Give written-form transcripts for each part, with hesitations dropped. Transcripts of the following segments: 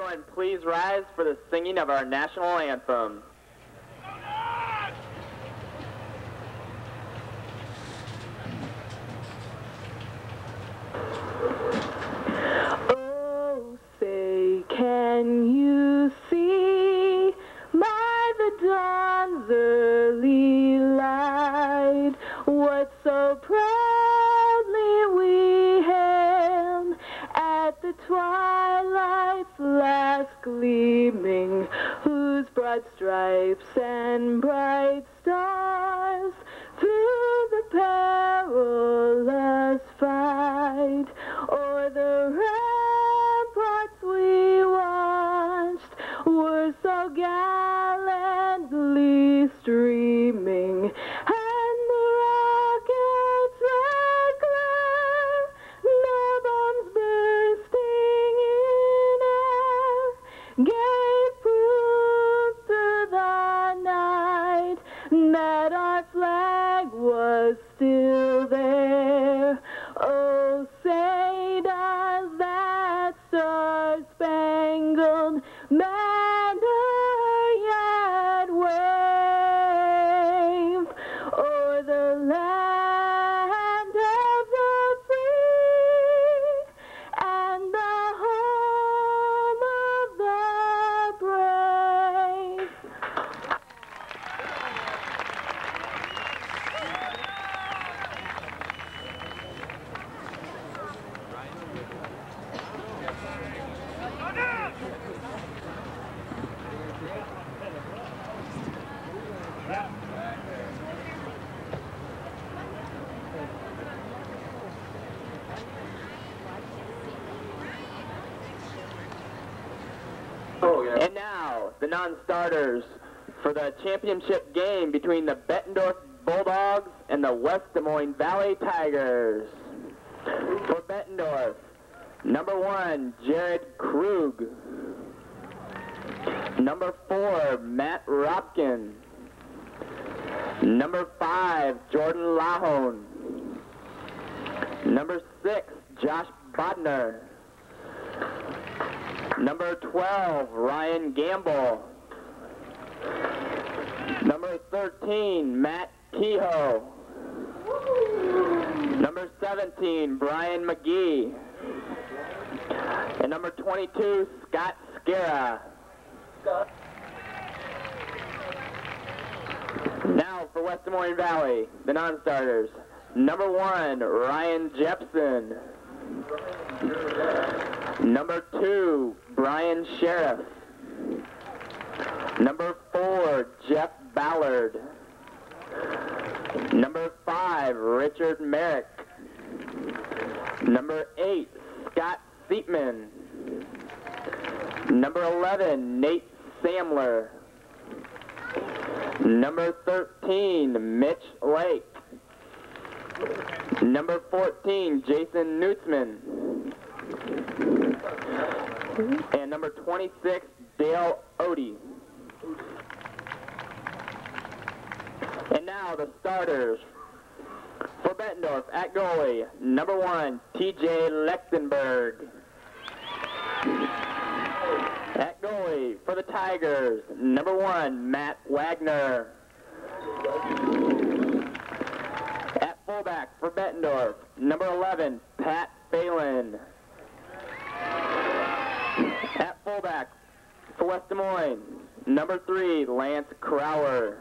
Everyone, please rise for the singing of our national anthem. Oh, say, can you see by the dawn's early light what so proudly we hailed at the twilight's last gleaming, whose broad stripes and bright stars through the perilous fight o'er the ramparts we watched were so gallantly streaming, and the rockets' red glare, no bombs bursting in air, gave proof through the night that our flag was still there. Oh, say does that star-spangled banner yet wave o'er the land of the free and the home of the brave? And now, the non-starters for the championship game between the Bettendorf Bulldogs and the West Des Moines Valley Tigers. For Bettendorf, number 1, Jared Krug. Number 4, Matt Robkin. Number 5, Jordan Lahone. Number 6, Josh Bodner. Number 12, Ryan Gamble. Number 13, Matt Kehoe. Number 17, Brian McGee. And number 22, Scott Scara. Now for West Des Moines Valley, the non-starters. Number 1, Ryan Jepson. Number 2, Brian Sheriff. Number 4, Jeff Ballard. Number 5, Richard Merrick. Number 8, Scott Seatman. Number 11, Nate Samler. Number 13, Mitch Lake. Number 14, Jason Nutzman. And number 26, Dale Odie. And now the starters. For Bettendorf, at goalie, number 1, TJ Lectenberg. At goalie, for the Tigers, number 1, Matt Wagner. At fullback, for Bettendorf, number 11, Pat Phelan. At fullback, for West Des Moines, number 3, Lance Crowler.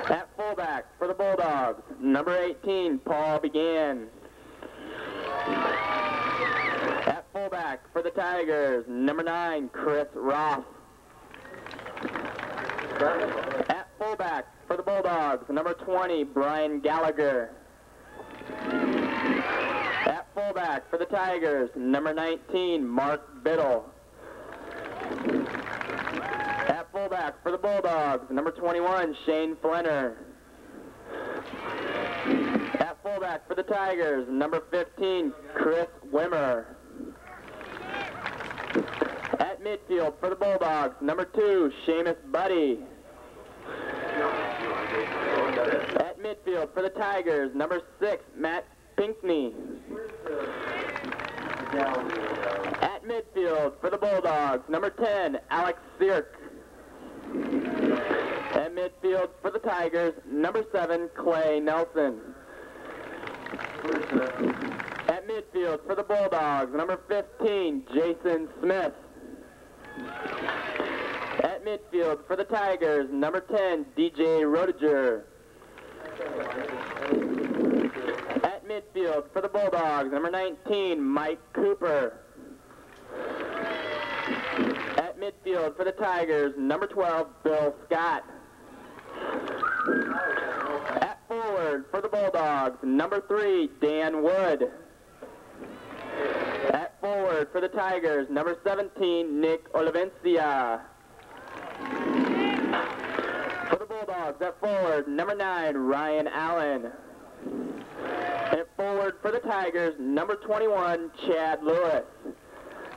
At fullback, for the Bulldogs, number 18, Paul Began. At fullback, for the Tigers, number 9, Chris Roth. At fullback, for the Bulldogs, number 20, Brian Gallagher. At fullback, for the Tigers, number 19, Mark Biddle. At fullback, for the Bulldogs, number 21, Shane Flenner. At fullback, for the Tigers, number 15, Chris Wimmer. At midfield, for the Bulldogs, number 2, Seamus Buddy. At midfield, for the Tigers, number 6, Matt Pinkney. At midfield for the Bulldogs, number 10, Alex Sirk. At midfield for the Tigers, number 7, Clay Nelson. At midfield for the Bulldogs, number 15, Jason Smith. At midfield for the Tigers, number 10, DJ Rodiger. At midfield for the Bulldogs, number 19, Mike Cooper. At midfield for the Tigers, number 12, Bill Scott. At forward for the Bulldogs, number 3, Dan Wood. At forward for the Tigers, number 17, Nick Olivencia. For the Bulldogs, at forward, number 9, Ryan Allen. At forward for the Tigers, number 21, Chad Lewis.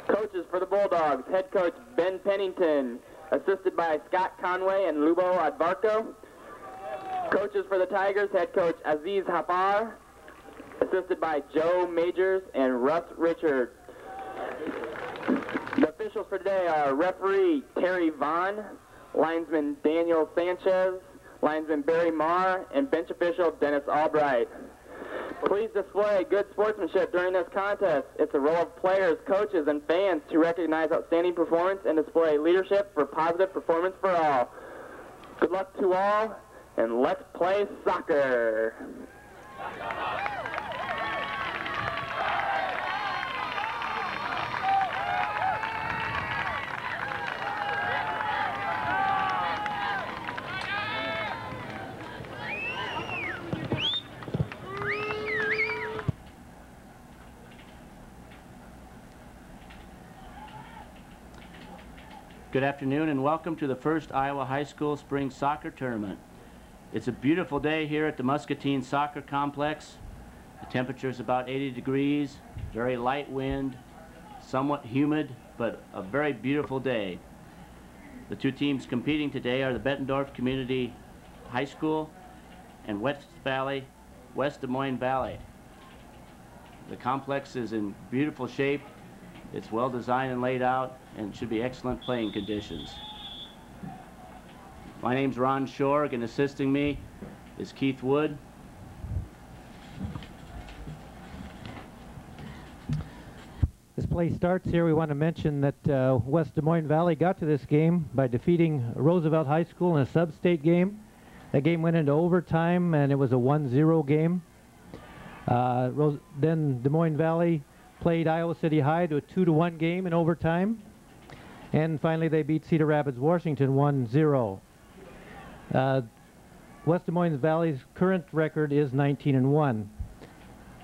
Coaches for the Bulldogs, head coach Ben Pennington, assisted by Scott Conway and Lubo Advarco. Coaches for the Tigers, head coach Aziz Hafar, assisted by Joe Majors and Russ Richard. The officials for today are referee Terry Vaughn, linesman Daniel Sanchez, linesman Barry Marr, and bench official Dennis Albright. Please display good sportsmanship during this contest. It's the role of players, coaches, and fans to recognize outstanding performance and display leadership for positive performance for all. Good luck to all, and let's play soccer. Good afternoon and welcome to the first Iowa High School Spring Soccer Tournament. It's a beautiful day here at the Muscatine Soccer Complex. The temperature is about 80 degrees, very light wind, somewhat humid, but a very beautiful day. The two teams competing today are the Bettendorf Community High School and West Des Moines Valley. The complex is in beautiful shape. It's well designed and laid out and should be excellent playing conditions. My name's Ron Shorg, and assisting me is Keith Wood. This play starts here. We want to mention that West Des Moines Valley got to this game by defeating Roosevelt High School in a sub-state game. That game went into overtime, and it was a 1-0 game. Then Des Moines Valley played Iowa City High to a 2-1 game in overtime. And finally, they beat Cedar Rapids, Washington 1-0. West Des Moines Valley's current record is 19-1.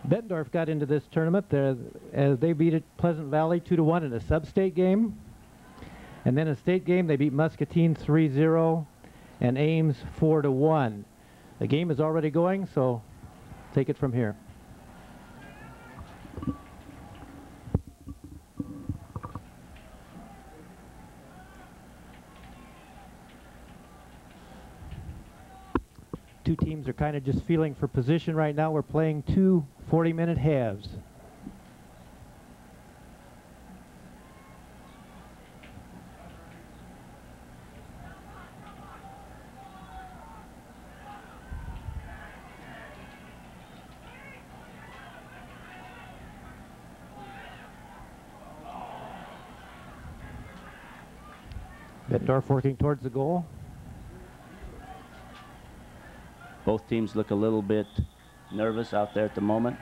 Bettendorf got into this tournament as they beat Pleasant Valley 2-1 in a sub-state game. And then in a state game, they beat Muscatine 3-0 and Ames 4-1. The game is already going, so take it from here. Two teams are kind of just feeling for position right now. We're playing two 40-minute halves. Bettendorf working towards the goal. Both teams look a little bit nervous out there at the moment.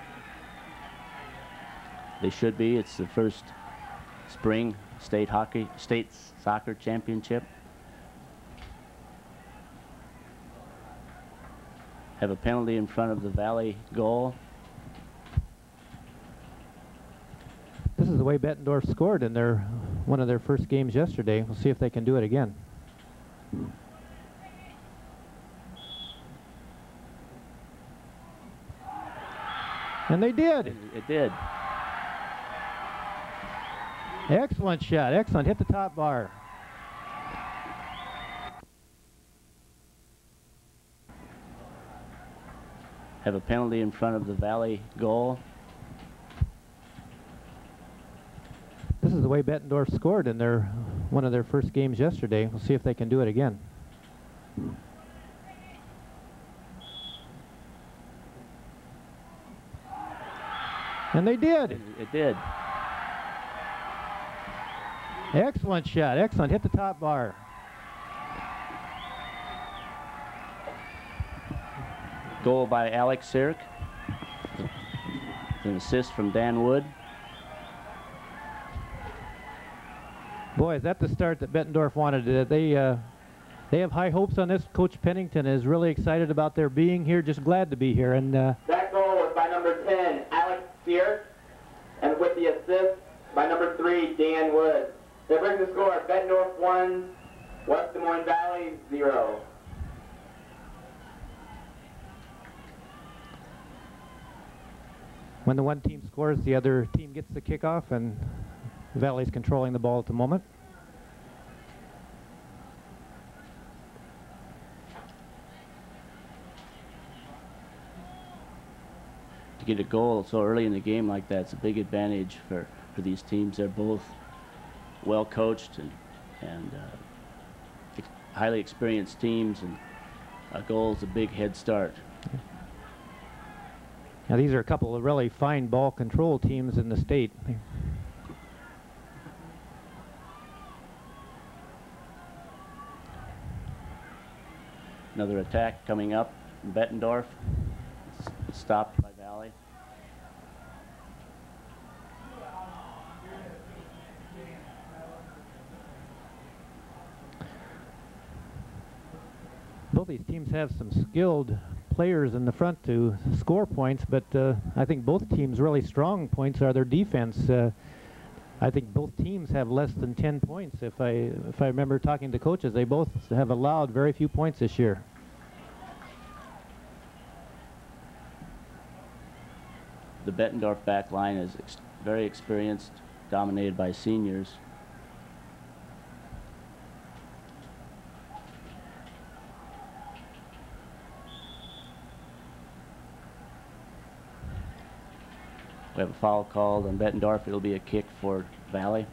They should be. It's the first spring state soccer championship. Have a penalty in front of the Valley goal. This is the way Bettendorf scored in one of their first games yesterday. We'll see if they can do it again. And they did. It did. Excellent shot. Excellent. Hit the top bar. Have a penalty in front of the Valley goal. This is the way Bettendorf scored in one of their first games yesterday. We'll see if they can do it again. And they did. It did. Excellent shot. Excellent. Hit the top bar. Goal by Alex Sirik. An assist from Dan Wood. Boy, is that the start that Bettendorf wanted. They have high hopes on this. Coach Pennington is really excited about their being here, just glad to be here. And that goal was by number 10, Alex Sear, and with the assist by number 3, Dan Wood. That brings the score, Bettendorf 1, West Des Moines Valley 0. when the one team scores, the other team gets the kickoff, and Valley's controlling the ball at the moment. To get a goal so early in the game like that, it's a big advantage for these teams. They're both well coached and highly experienced teams, and a goal is a big head start. Now these are a couple of really fine ball control teams in the state. Another attack coming up from Bettendorf. It's stopped by Valley. Both these teams have some skilled players in the front to score points, but I think both teams' really strong points are their defense. I think both teams have less than 10 points. If I remember talking to coaches, they both have allowed very few points this year. The Bettendorf back line is very experienced, dominated by seniors. We have a foul called on Bettendorf. It'll be a kick for Valley.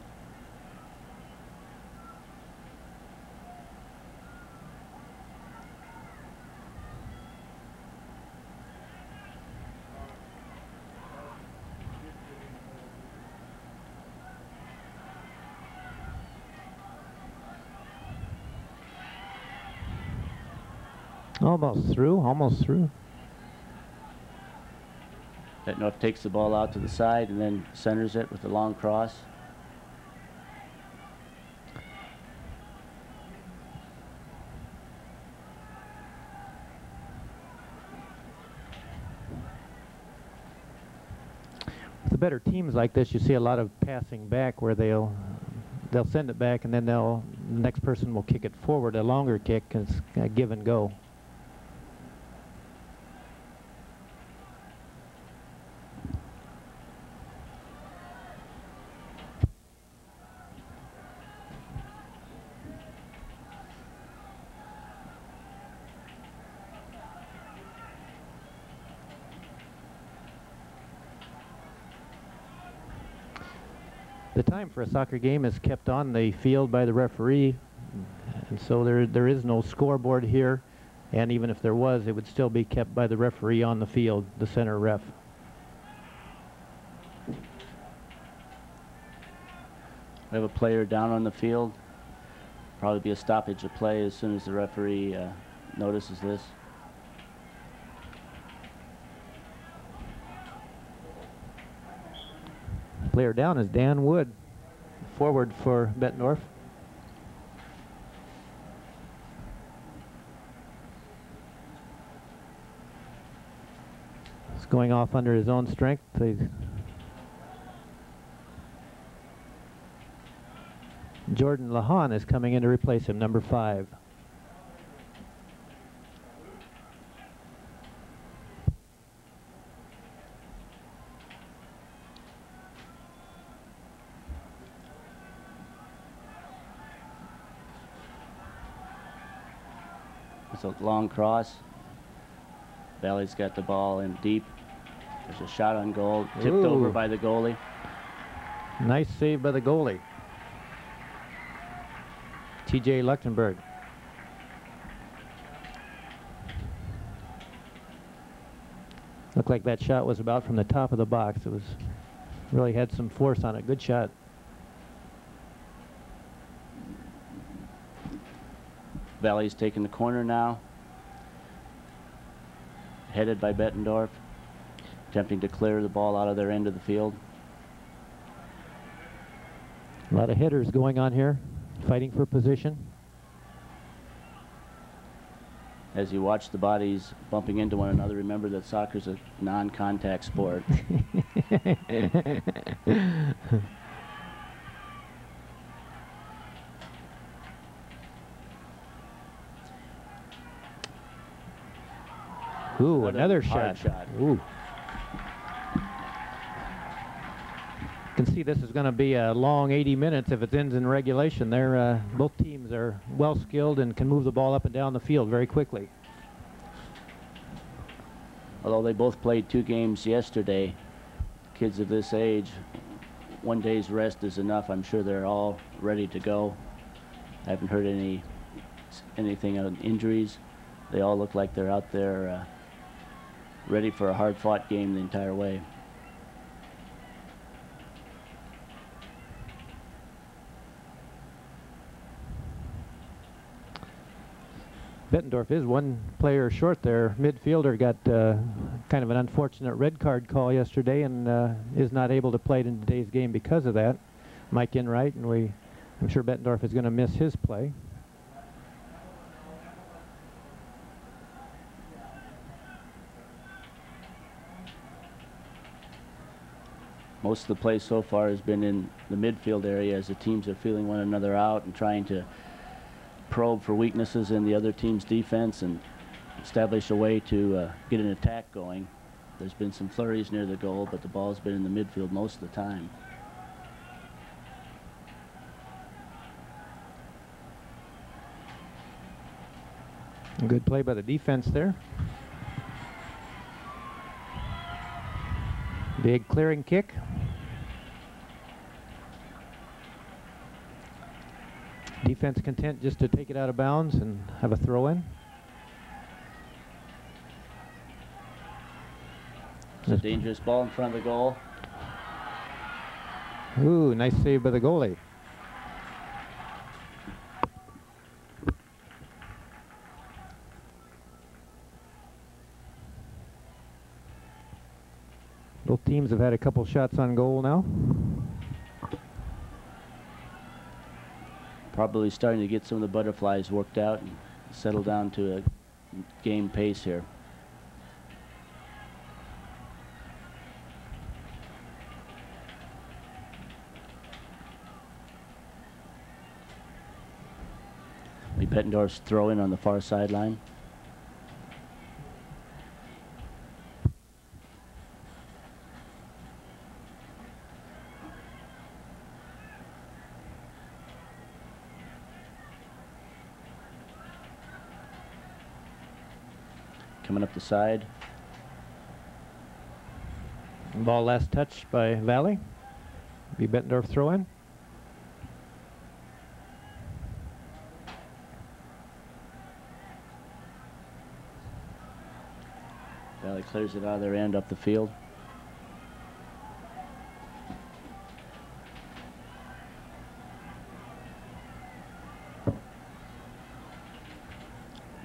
Almost through, almost through. Bettendorf takes the ball out to the side and then centers it with a long cross. With the better teams like this, you see a lot of passing back where they'll send it back, and then the next person will kick it forward, a longer kick, and it's a give and go. The time for a soccer game is kept on the field by the referee, and so there is no scoreboard here, and even if there was, it would still be kept by the referee on the field, the center ref. We have a player down on the field. Probably be a stoppage of play as soon as the referee notices this. Player down is Dan Wood, forward for Bettendorf. He's going off under his own strength. Jordan Lahan is coming in to replace him, number 5. It's a long cross. Valley's got the ball in deep. There's a shot on goal, tipped over by the goalie. Nice save by the goalie, T.J. Lectenberg. Looked like that shot was about from the top of the box. It was really had some force on it. Good shot. Valley's taking the corner now. Headed by Bettendorf, attempting to clear the ball out of their end of the field. A lot of hitters going on here, fighting for position. As you watch the bodies bumping into one another, remember that soccer's a non-contact sport. Ooh, another hard shot. Ooh. You can see this is going to be a long 80 minutes if it ends in regulation. They're, both teams are well skilled and can move the ball up and down the field very quickly. Although they both played 2 games yesterday, kids of this age, 1 day's rest is enough. I'm sure they're all ready to go. I haven't heard anything on injuries. They all look like they're out there ready for a hard-fought game the entire way. Bettendorf is 1 player short there. Midfielder got kind of an unfortunate red card call yesterday and is not able to play in today's game because of that. Mike Enright, and I'm sure Bettendorf is going to miss his play. Most of the play so far has been in the midfield area as the teams are feeling one another out and trying to probe for weaknesses in the other team's defense and establish a way to get an attack going. There's been some flurries near the goal, but the ball's been in the midfield most of the time. Good play by the defense there. Big clearing kick. Defense content just to take it out of bounds and have a throw in. It's a dangerous ball in front of the goal. Ooh, nice save by the goalie. Both teams have had a couple shots on goal now. Probably starting to get some of the butterflies worked out and settle down to a game pace here. Bettendorf's throw in on the far sideline. Coming up the side. Ball last touched by Valley. Be Bettendorf throw in. Valley clears it out of their end up the field.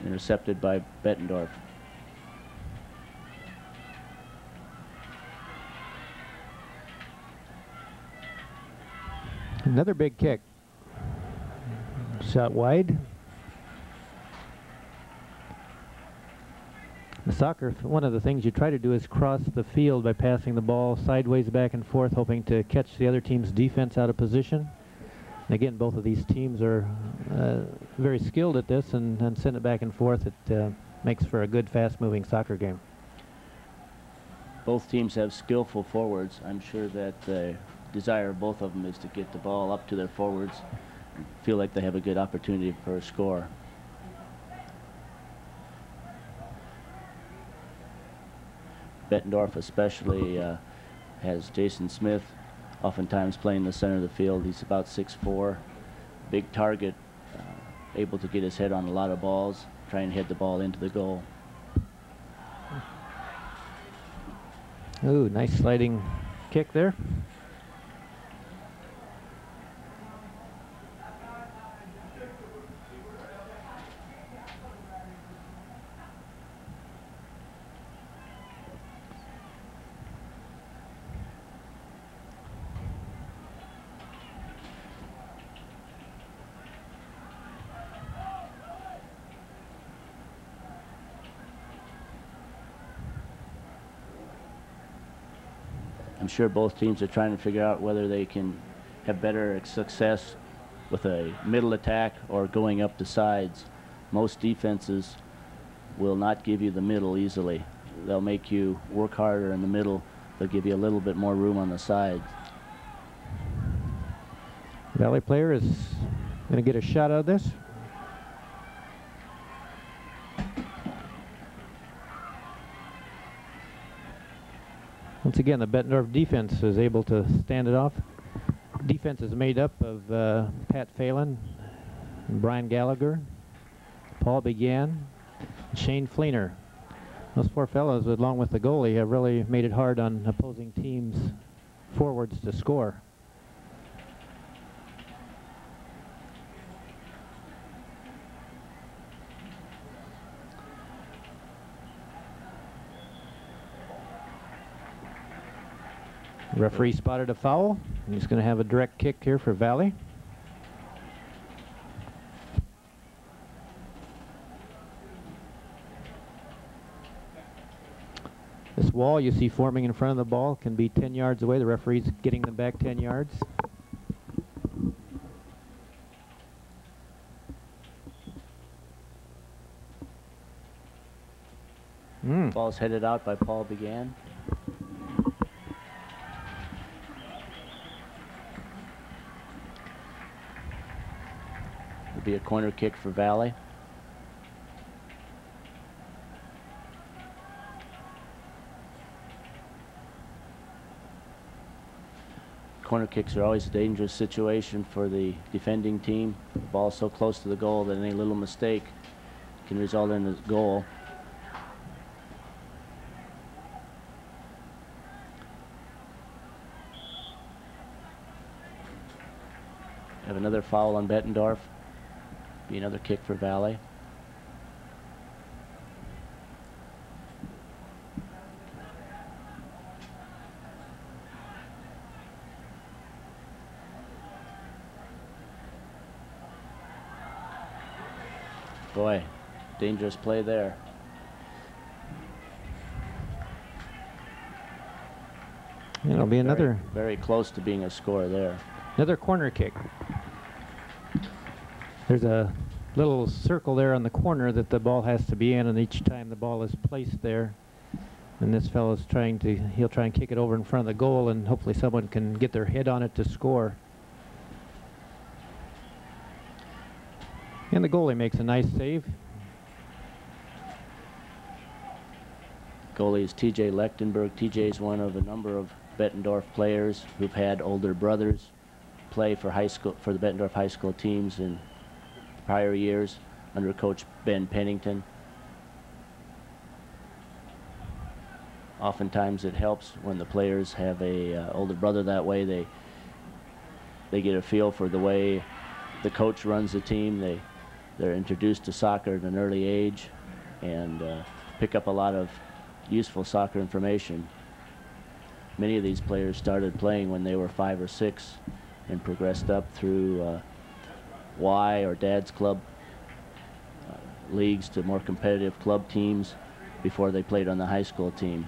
Intercepted by Bettendorf. Another big kick. Shot wide. In soccer, one of the things you try to do is cross the field by passing the ball sideways back and forth, hoping to catch the other team's defense out of position. And again, both of these teams are very skilled at this, and send it back and forth. It makes for a good, fast-moving soccer game. Both teams have skillful forwards. I'm sure that the desire of both of them is to get the ball up to their forwards and feel like they have a good opportunity for a score. Bettendorf especially has Jason Smith oftentimes playing the center of the field. He's about 6'4", big target, able to get his head on a lot of balls, try and hit the ball into the goal. Ooh, nice sliding kick there. I'm sure both teams are trying to figure out whether they can have better success with a middle attack or going up the sides. Most defenses will not give you the middle easily. They'll make you work harder in the middle. They'll give you a little bit more room on the sides. Valley player is going to get a shot out of this. Once again, the Bettendorf defense is able to stand it off. Defense is made up of Pat Phelan, Brian Gallagher, Paul Began, Shane Fleener. Those four fellows, along with the goalie, have really made it hard on opposing teams' forwards to score. Referee spotted a foul. He's going to have a direct kick here for Valley. This wall you see forming in front of the ball can be 10 yards away. The referee's getting them back 10 yards. Ball's headed out by Paul Began. Be a corner kick for Valley. Corner kicks are always a dangerous situation for the defending team. The ball's so close to the goal that any little mistake can result in a goal. Have another foul on Bettendorf. Be another kick for Valley. Boy, dangerous play there. It'll be another very close to being a score there. Another corner kick. There's a little circle there on the corner that the ball has to be in, and each time the ball is placed there, and this fellow's he'll try and kick it over in front of the goal, and hopefully someone can get their head on it to score. And the goalie makes a nice save. Goalie is T.J. Lectenberg. T.J. is one of a number of Bettendorf players who've had older brothers play for the Bettendorf high school teams in prior years under Coach Ben Pennington. Oftentimes it helps when the players have a older brother. That way they get a feel for the way the coach runs the team. They're introduced to soccer at an early age and pick up a lot of useful soccer information. Many of these players started playing when they were 5 or 6 and progressed up through Y or Dad's Club leagues to more competitive club teams before they played on the high school team.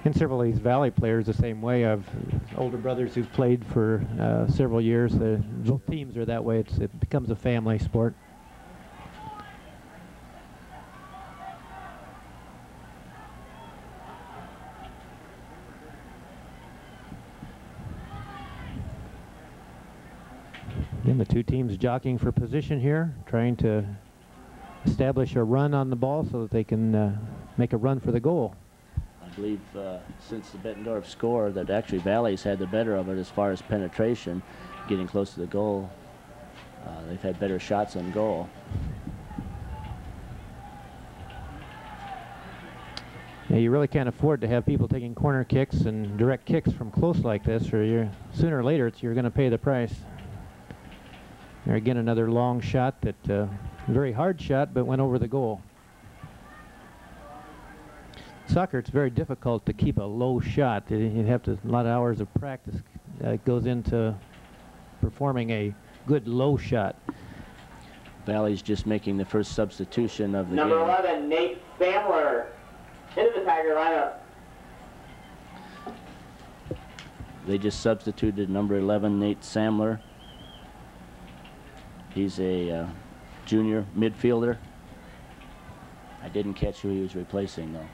And several of these Valley players the same way. I've older brothers who've played for several years. Both teams are that way. It becomes a family sport. Again, the two teams jockeying for position here, trying to establish a run on the ball so that they can make a run for the goal. I believe since the Bettendorf score that actually Valley's had the better of it as far as penetration, getting close to the goal. They've had better shots on goal. Yeah, you really can't afford to have people taking corner kicks and direct kicks from close like this, or sooner or later you're going to pay the price. There again, another long shot that very hard shot, but went over the goal. Soccer, it's very difficult to keep a low shot. You have to, a lot of hours of practice goes into performing a good low shot. Valley's just making the first substitution of the Number game. 11, Nate Samler, into the Tiger lineup. They just substituted number 11, Nate Samler. He's a junior midfielder. I didn't catch who he was replacing, though.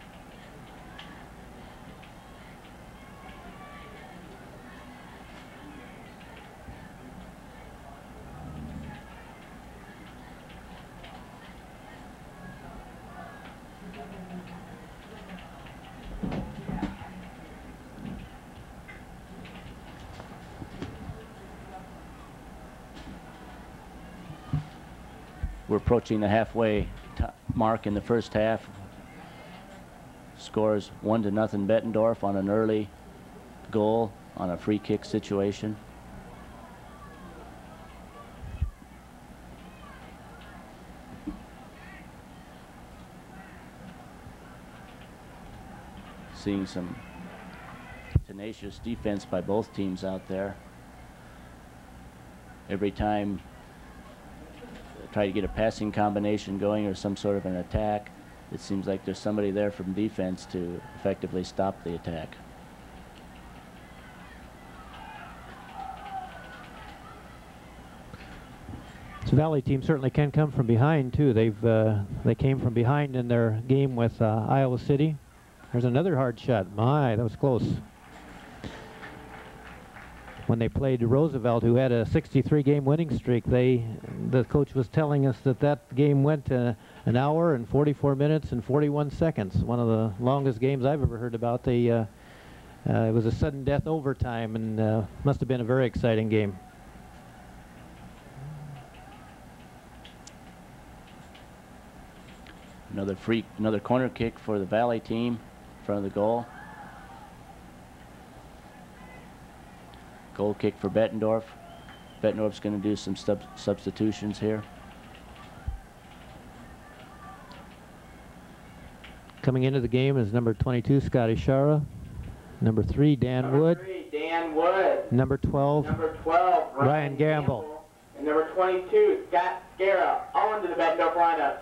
We're approaching the halfway mark in the first half. Scores 1-0 Bettendorf on an early goal on a free kick situation. Seeing some tenacious defense by both teams out there. Every time try to get a passing combination going or some sort of an attack, it seems like there's somebody there from defense to effectively stop the attack. This Valley team certainly can come from behind too. They came from behind in their game with Iowa City. There's another hard shot. My, that was close. When they played Roosevelt, who had a 63-game winning streak, the coach was telling us that game went an hour and 44 minutes and 41 seconds. One of the longest games I've ever heard about. It was a sudden death overtime, and must have been a very exciting game. Another corner kick for the Valley team in front of the goal. Goal kick for Bettendorf. Bettendorf's going to do some substitutions here. Coming into the game is number 22, Scotty Shara. Number 3, Dan Wood. Number 3, Dan Wood. Number 12, Ryan Gamble. And number 22, Scott Scara, all into the Bettendorf lineup.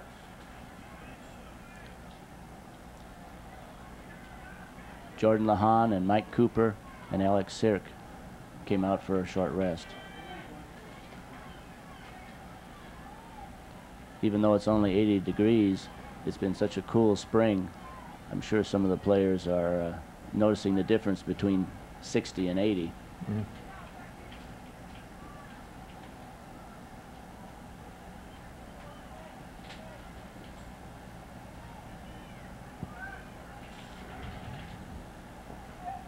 Jordan Lahan and Mike Cooper and Alex Sirk came out for a short rest. Even though it's only 80 degrees, it's been such a cool spring. I'm sure some of the players are noticing the difference between 60 and 80. Mm.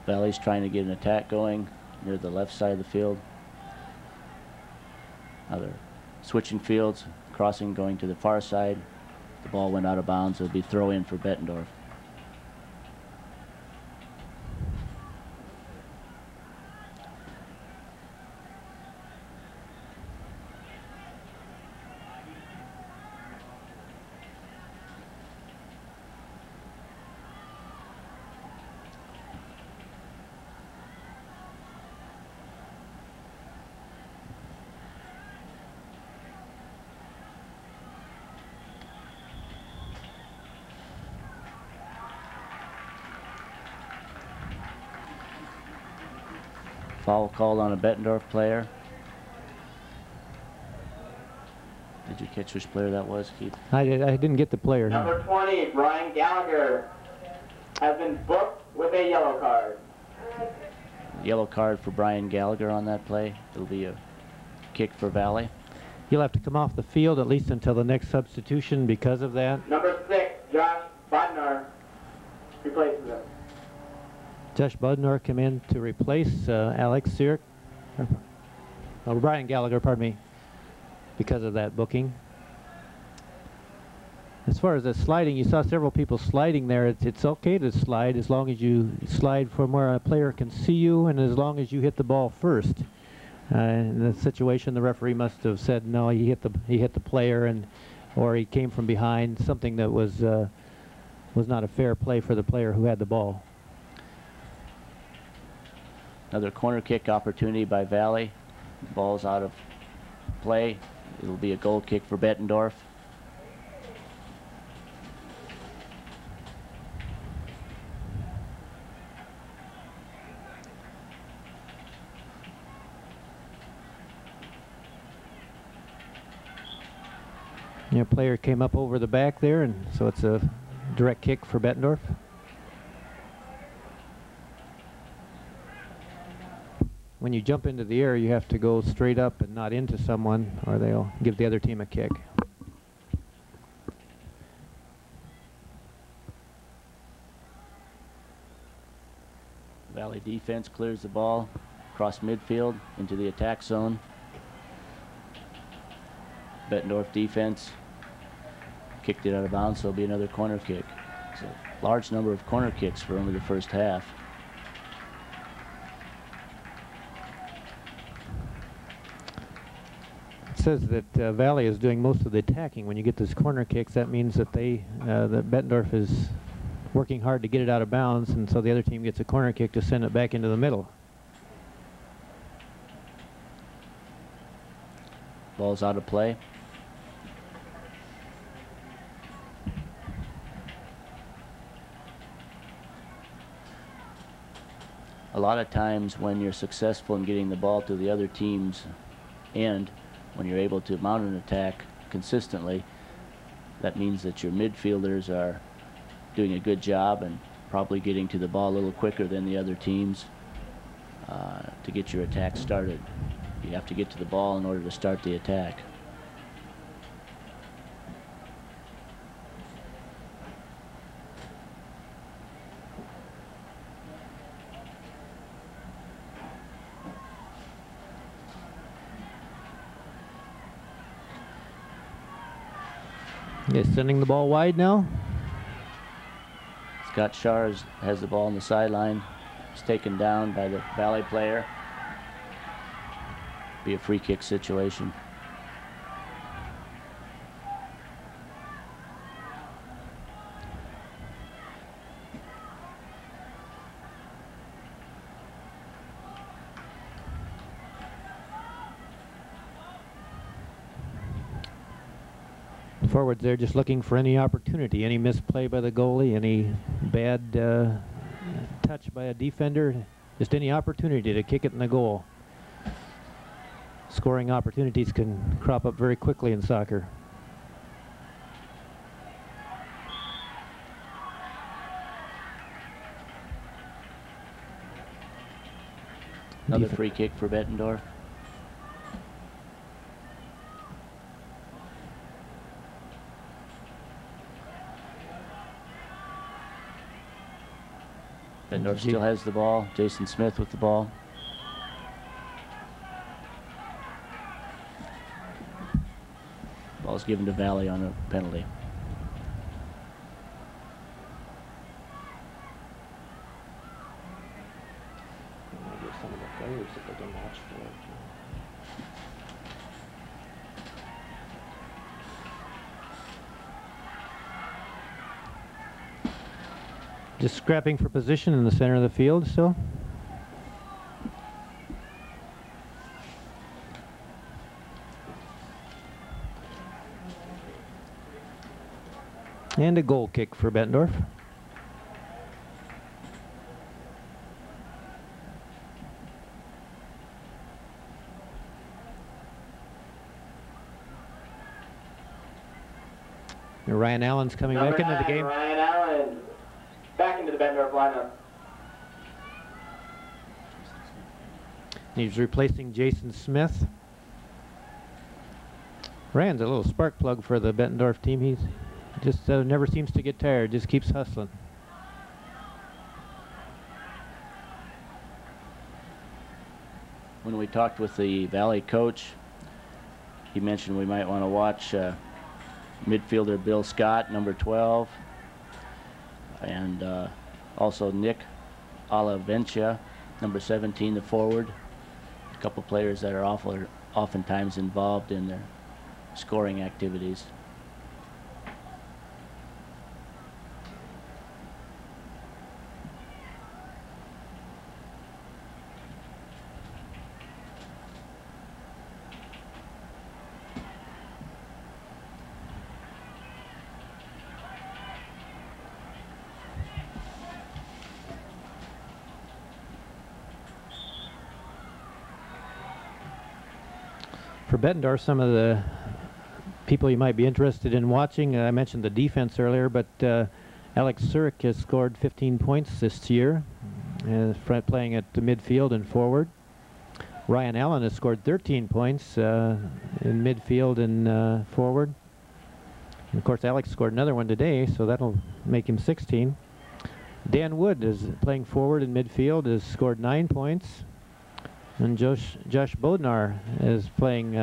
Valley's trying to get an attack going near the left side of the field. Now they're switching fields, crossing, going to the far side. The ball went out of bounds. It'll be throw in for Bettendorf. Foul called on a Bettendorf player. Did you catch which player that was, Keith? I didn't get the player. Number 20, Brian Gallagher, has been booked with a yellow card. Yellow card for Brian Gallagher on that play. It'll be a kick for Valley. He'll have to come off the field at least until the next substitution because of that. Number 6, Josh Bodnar, replaces him. Josh Budnor came in to replace Alex Seark. Oh, Brian Gallagher, pardon me, because of that booking. As far as the sliding, you saw several people sliding there. It's okay to slide as long as you slide from where a player can see you and as long as you hit the ball first. In the situation, the referee must have said no, he hit the player, or he came from behind, something that was not a fair play for the player who had the ball. Another corner kick opportunity by Valley. Ball's out of play. It'll be a goal kick for Bettendorf. Your player came up over the back there, and so it's a direct kick for Bettendorf. When you jump into the air, you have to go straight up and not into someone, or they'll give the other team a kick. Valley defense clears the ball across midfield into the attack zone. Bettendorf defense kicked it out of bounds, so it'll be another corner kick. It's a large number of corner kicks for only the first half. It says that Valley is doing most of the attacking. When you get those corner kicks, that means that that Bettendorf is working hard to get it out of bounds, and so the other team gets a corner kick to send it back into the middle. Ball's out of play. A lot of times when you're successful in getting the ball to the other team's end, when you're able to mount an attack consistently, that means that your midfielders are doing a good job and probably getting to the ball a little quicker than the other teams to get your attack started. You have to get to the ball in order to start the attack. Yes, sending the ball wide now. Scott Shars has the ball on the sideline. It's taken down by the Valley player. Be a free kick situation. Forwards there just looking for any opportunity, any misplay by the goalie, any bad touch by a defender, just any opportunity to kick it in the goal. Scoring opportunities can crop up very quickly in soccer. Another free kick for Bettendorf. Bettendorf still has the ball. Jason Smith with the ball. Ball's given to Valley on a penalty. Just scrapping for position in the center of the field still. And a goal kick for Bettendorf. Ryan Allen's coming back into the game. Ryan Allen back into the Bettendorf lineup. He's replacing Jason Smith. Rand's a little spark plug for the Bettendorf team. He's just never seems to get tired, just keeps hustling. When we talked with the Valley coach, he mentioned we might want to watch midfielder Bill Scott, number 12, and also Nick Olivencia, number 17, the forward. A couple players that are oftentimes involved in their scoring activities. For Bettendorf, some of the people you might be interested in watching, I mentioned the defense earlier, but Alex Surik has scored 15 points this year, playing at the midfield and forward. Ryan Allen has scored 13 points in midfield and forward. And of course, Alex scored another one today, so that'll make him 16. Dan Wood is playing forward in midfield, has scored 9 points. And Josh Bodnar is playing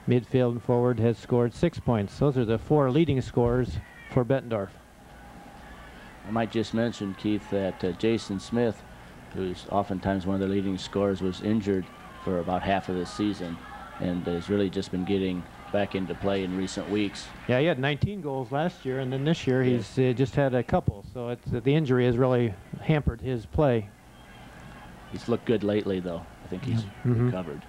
midfield and forward, has scored 6 points. Those are the 4 leading scorers for Bettendorf. I might just mention, Keith, that Jason Smith, who's oftentimes one of the leading scorers, was injured for about half of the season and has really just been getting back into play in recent weeks. Yeah, he had 19 goals last year, and then this year he's just had a couple. So the injury has really hampered his play. He's looked good lately, though. I think he's recovered.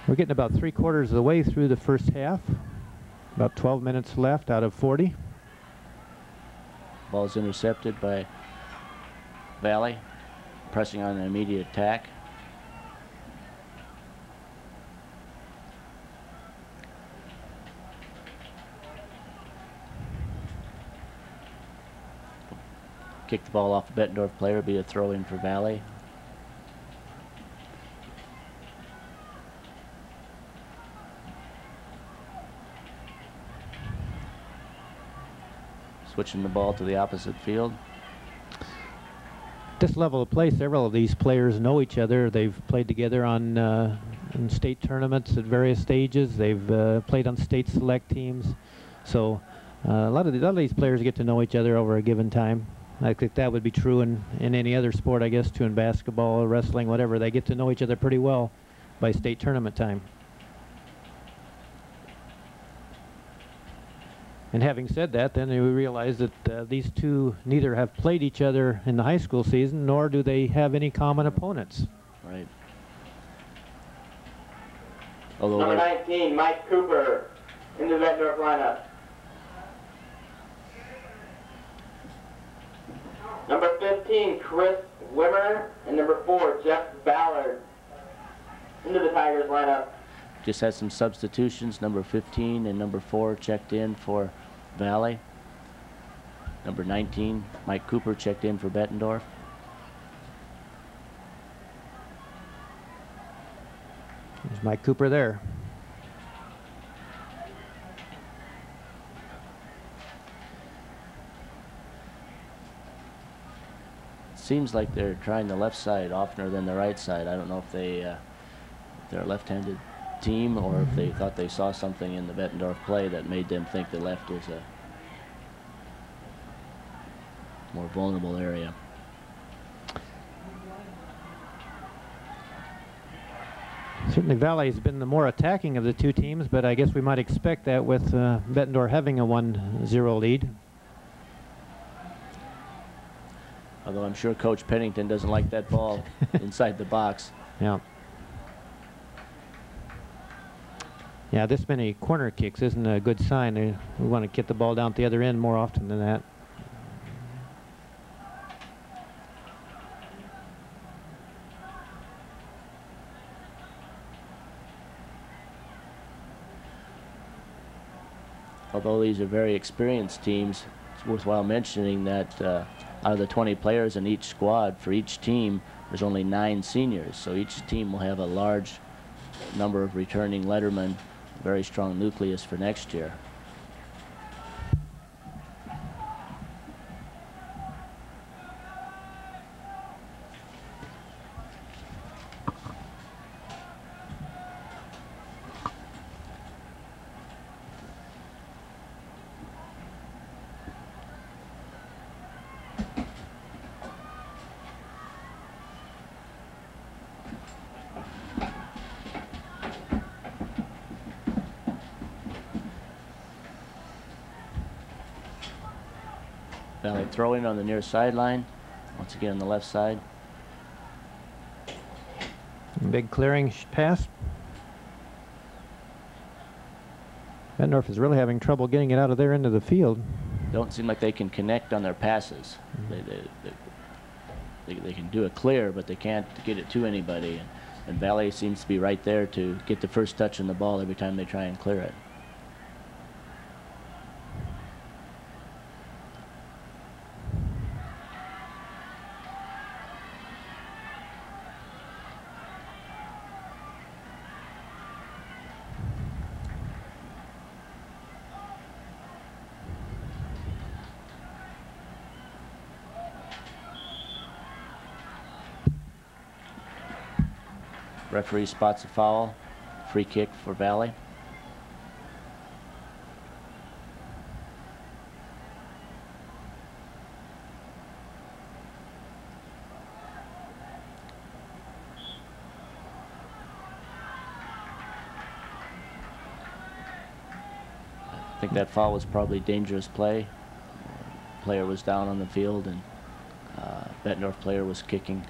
We're getting about 3/4 of the way through the first half. About 12 minutes left out of 40. Ball's intercepted by Valley, pressing on an immediate attack. Kick the ball off the Bettendorf player, be a throw-in for Valley. Switching the ball to the opposite field. This level of play, several of these players know each other. They've played together on in state tournaments at various stages. They've played on state select teams. So a lot of these players get to know each other over a given time. I think that would be true in any other sport, I guess, too, in basketball, wrestling, whatever. They get to know each other pretty well by state tournament time. And having said that, then we realize that these two neither have played each other in the high school season, nor do they have any common opponents. Right. Number 19, Mike Cooper, in the Bettendorf lineup. Number 15, Chris Wimmer, and number 4, Jeff Ballard, into the Tigers lineup. Just had some substitutions. Number 15 and number 4 checked in for Valley. Number 19, Mike Cooper, checked in for Bettendorf. There's Mike Cooper there. Seems like they're trying the left side oftener than the right side. I don't know if they're a left-handed team or if they thought they saw something in the Bettendorf play that made them think the left is a more vulnerable area. Certainly Valley has been the more attacking of the two teams, but I guess we might expect that with Bettendorf having a 1-0 lead. Although I'm sure Coach Pennington doesn't like that ball inside the box. Yeah. Yeah, this many corner kicks isn't a good sign. We want to get the ball down at the other end more often than that. although these are very experienced teams, it's worthwhile mentioning that out of the 20 players in each squad, for each team, there's only 9 seniors. So each team will have a large number of returning lettermen, very strong nucleus for next year. Valley throwing on the near sideline. Once again on the left side. Big clearing pass. Bettendorf is really having trouble getting it out of their end of the field. Don't seem like they can connect on their passes. They can do a clear, but they can't get it to anybody. And Valley seems to be right there to get the first touch on the ball every time they try and clear it. Referee spots a foul. Free kick for Valley. I think that foul was probably dangerous play. Player was down on the field, and Bettendorf player was kicking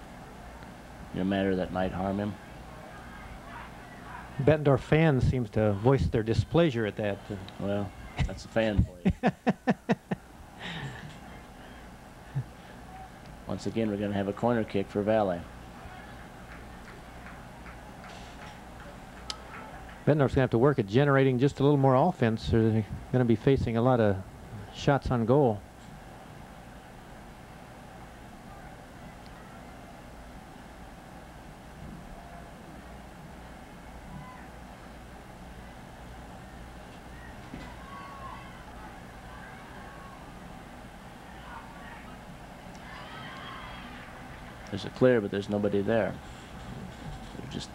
in a manner that might harm him. Bettendorf fans seems to voice their displeasure at that. Well, that's a fan for you. Once again, we're going to have a corner kick for Valley. Bettendorf's going to have to work at generating just a little more offense, or they're going to be facing a lot of shots on goal. There's a clear, but there's nobody there. They're just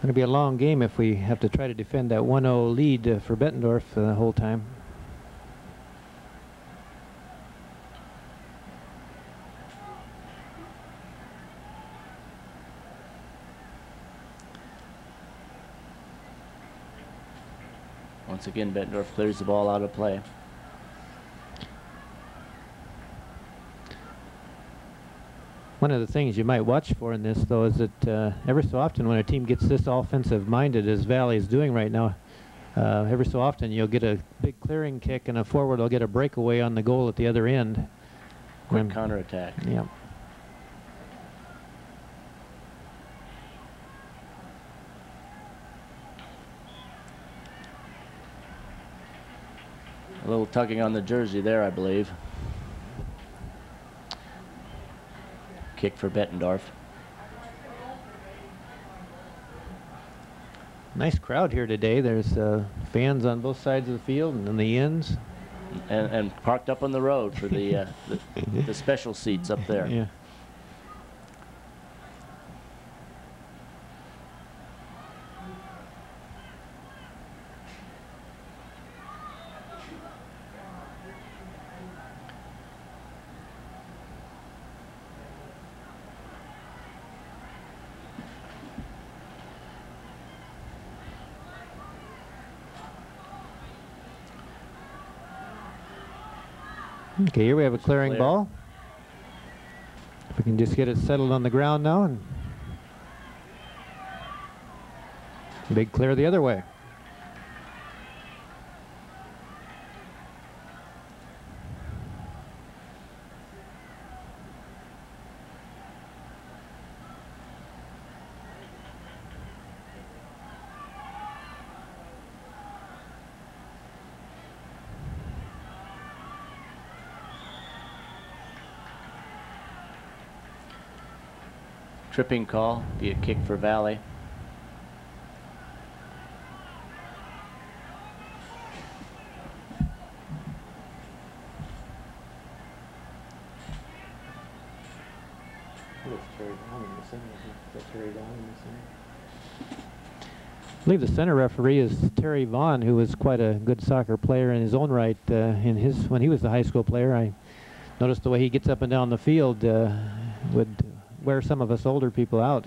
going to be a long game if we have to try to defend that 1-0 lead for Bettendorf the whole time. Once again, Bettendorf clears the ball out of play. One of the things you might watch for in this, though, is that every so often when a team gets this offensive-minded as Valley is doing right now, every so often you'll get a big clearing kick and a forward will get a breakaway on the goal at the other end. Quick counterattack. Yeah. A little tugging on the jersey there, I believe. Kick for Bettendorf. Nice crowd here today. There's fans on both sides of the field and in the ends. And parked up on the road for the special seats up there. Yeah. Okay, here we have a clearing ball. If we can just get it settled on the ground now, and big clear the other way. tripping call, be a kick for Valley. I believe the center referee is Terry Vaughn, who was quite a good soccer player in his own right. When he was a high school player, I noticed the way he gets up and down the field would wear some of us older people out.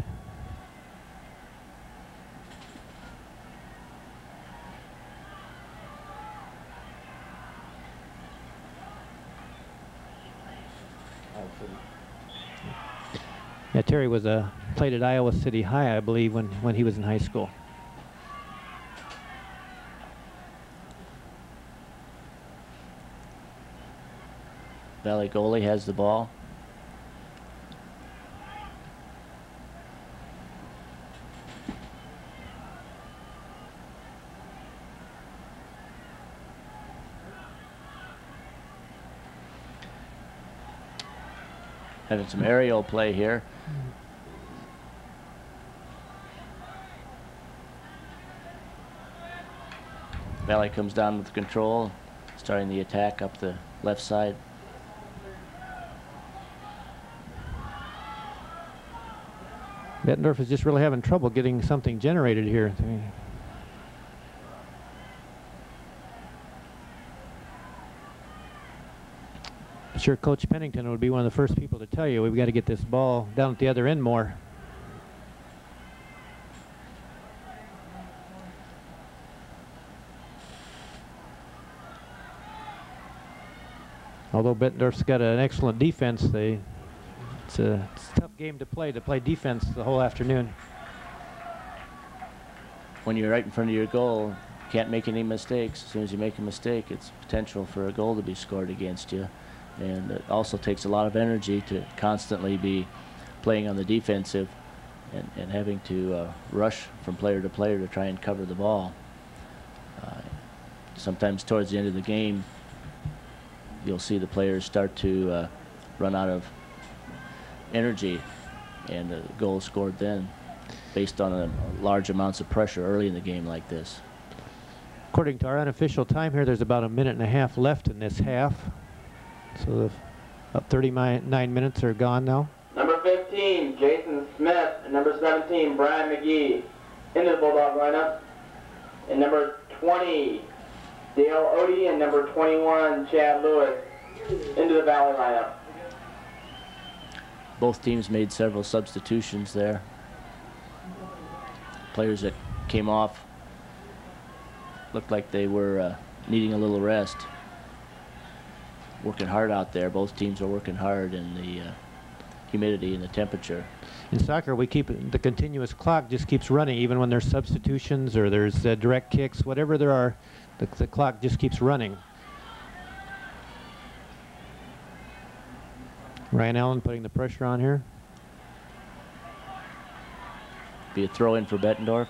Yeah, Terry was played at Iowa City High, I believe, when he was in high school. Valley goalie has the ball. Having some aerial play here. Valley comes down with control, starting the attack up the left side. Bettendorf is just really having trouble getting something generated here. I'm sure Coach Pennington would be one of the first people to tell you we've got to get this ball down at the other end more. Although Bettendorf's got an excellent defense, it's a tough game to play defense the whole afternoon. When you're right in front of your goal, can't make any mistakes. As soon as you make a mistake, it's potential for a goal to be scored against you. And it also takes a lot of energy to constantly be playing on the defensive and having to rush from player to player to try and cover the ball. Sometimes towards the end of the game, you'll see the players start to run out of energy, and the goal is scored then based on large amounts of pressure early in the game like this. According to our unofficial time here, there's about a minute and a half left in this half. So about 39 minutes are gone now. Number 15, Jason Smith, and number 17, Brian McGee, into the Bulldog lineup. And number 20, Dale Odie, and number 21, Chad Lewis, into the Valley lineup. Both teams made several substitutions there. Players that came off looked like they were needing a little rest. Working hard out there. Both teams are working hard in the humidity and the temperature. In soccer, we keep the continuous clock just keeps running, even when there's substitutions or there's direct kicks, whatever there are, the clock just keeps running. Ryan Allen putting the pressure on here. Be a throw in for Bettendorf.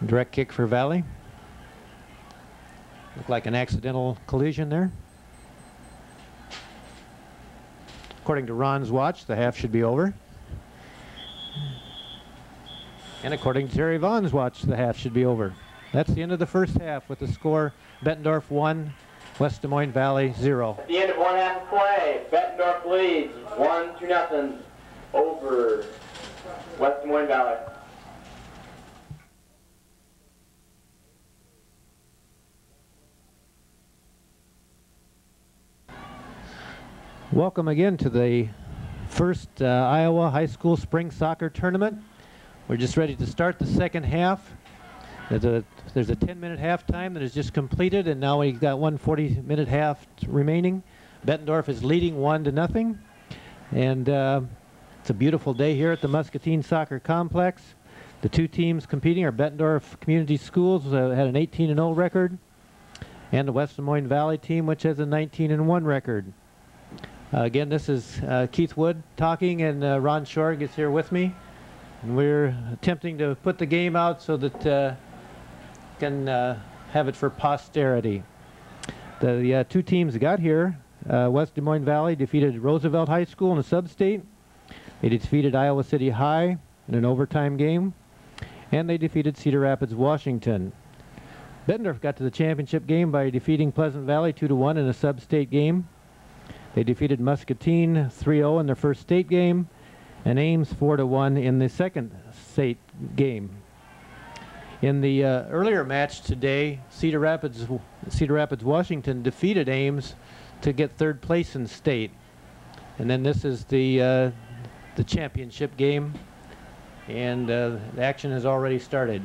Direct kick for Valley. Looked like an accidental collision there. According to Ron's watch, the half should be over. And according to Terry Vaughn's watch, the half should be over. That's the end of the first half with the score Bettendorf 1, West Des Moines Valley 0. At the end of one half of play, Bettendorf leads 1-0 over West Des Moines Valley. Welcome again to the first Iowa High School Spring Soccer Tournament. We're just ready to start the second half. There's a 10-minute halftime that is just completed, and now we've got 1 40-minute half remaining. Bettendorf is leading 1-0, and it's a beautiful day here at the Muscatine Soccer Complex. The two teams competing are Bettendorf Community Schools, had an 18-0 record, and the West Des Moines Valley team, which has a 19-1 record. Again, this is Keith Wood talking, and Ron Shorg is here with me. And we're attempting to put the game out so that can have it for posterity. The two teams got here. West Des Moines Valley defeated Roosevelt High School in a sub-state. They defeated Iowa City High in an overtime game. And they defeated Cedar Rapids, Washington. Bettendorf got to the championship game by defeating Pleasant Valley 2-1 in a sub-state game. They defeated Muscatine 3-0 in their first state game, and Ames 4-1 in the second state game. In the earlier match today, Cedar Rapids, Washington defeated Ames to get third place in state. And then this is the championship game, and the action has already started.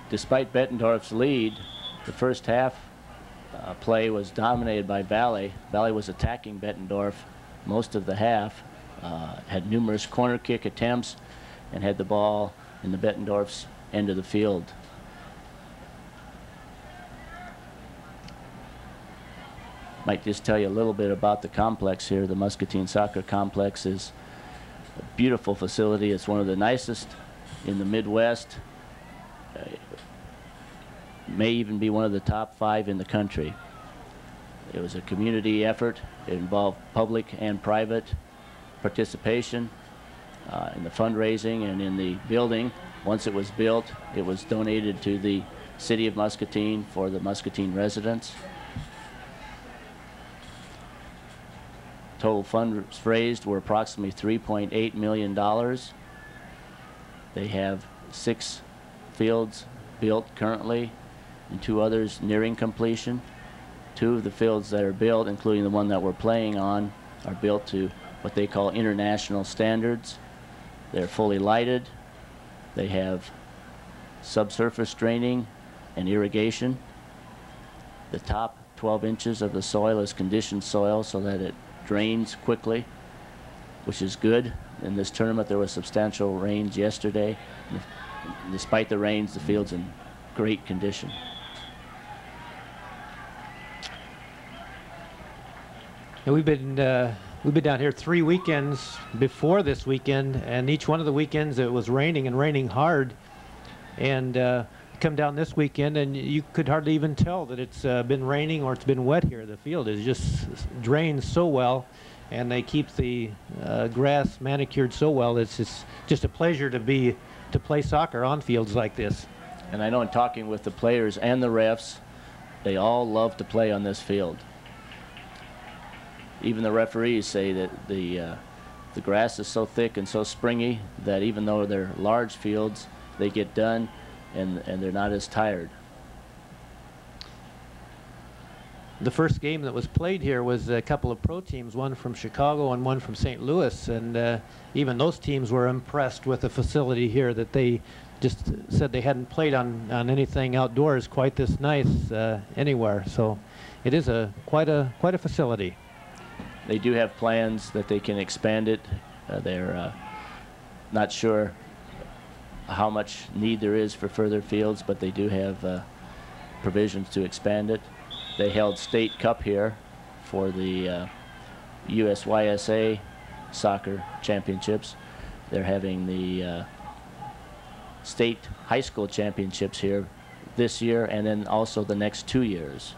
Despite Bettendorf's lead, the first half play was dominated by Valley. Valley was attacking Bettendorf most of the half, had numerous corner kick attempts, and had the ball in the Bettendorf's end of the field. Might just tell you a little bit about the complex here. The Muscatine Soccer Complex is a beautiful facility. It's one of the nicest in the Midwest. May even be one of the top 5 in the country. It was a community effort. It involved public and private participation in the fundraising and in the building. Once it was built, it was donated to the city of Muscatine for the Muscatine residents. Total funds raised were approximately $3.8 million. They have 6 fields built currently and 2 others nearing completion. 2 of the fields that are built, including the one that we're playing on, are built to what they call international standards. They're fully lighted. They have subsurface draining and irrigation. The top 12 inches of the soil is conditioned soil so that it drains quickly, which is good. In this tournament, there was substantial rains yesterday. Despite the rains, the field's in great condition. And we've been down here 3 weekends before this weekend, and each one of the weekends it was raining and raining hard. And come down this weekend, and you could hardly even tell that it's been raining or it's been wet here. The field is just drained so well, and they keep the grass manicured so well. It's just a pleasure to play soccer on fields like this. And I know in talking with the players and the refs, they all love to play on this field. Even the referees say that the grass is so thick and so springy that even though they're large fields, they get done and they're not as tired. The first game that was played here was a couple of pro teams, one from Chicago and one from St. Louis, and even those teams were impressed with the facility here, that they just said they hadn't played on anything outdoors quite this nice anywhere. So it is quite a facility. They do have plans that they can expand it. They're not sure how much need there is for further fields, but they do have provisions to expand it. They held state cup here for the USYSA soccer championships. They're having the state high school championships here this year and then also the next 2 years.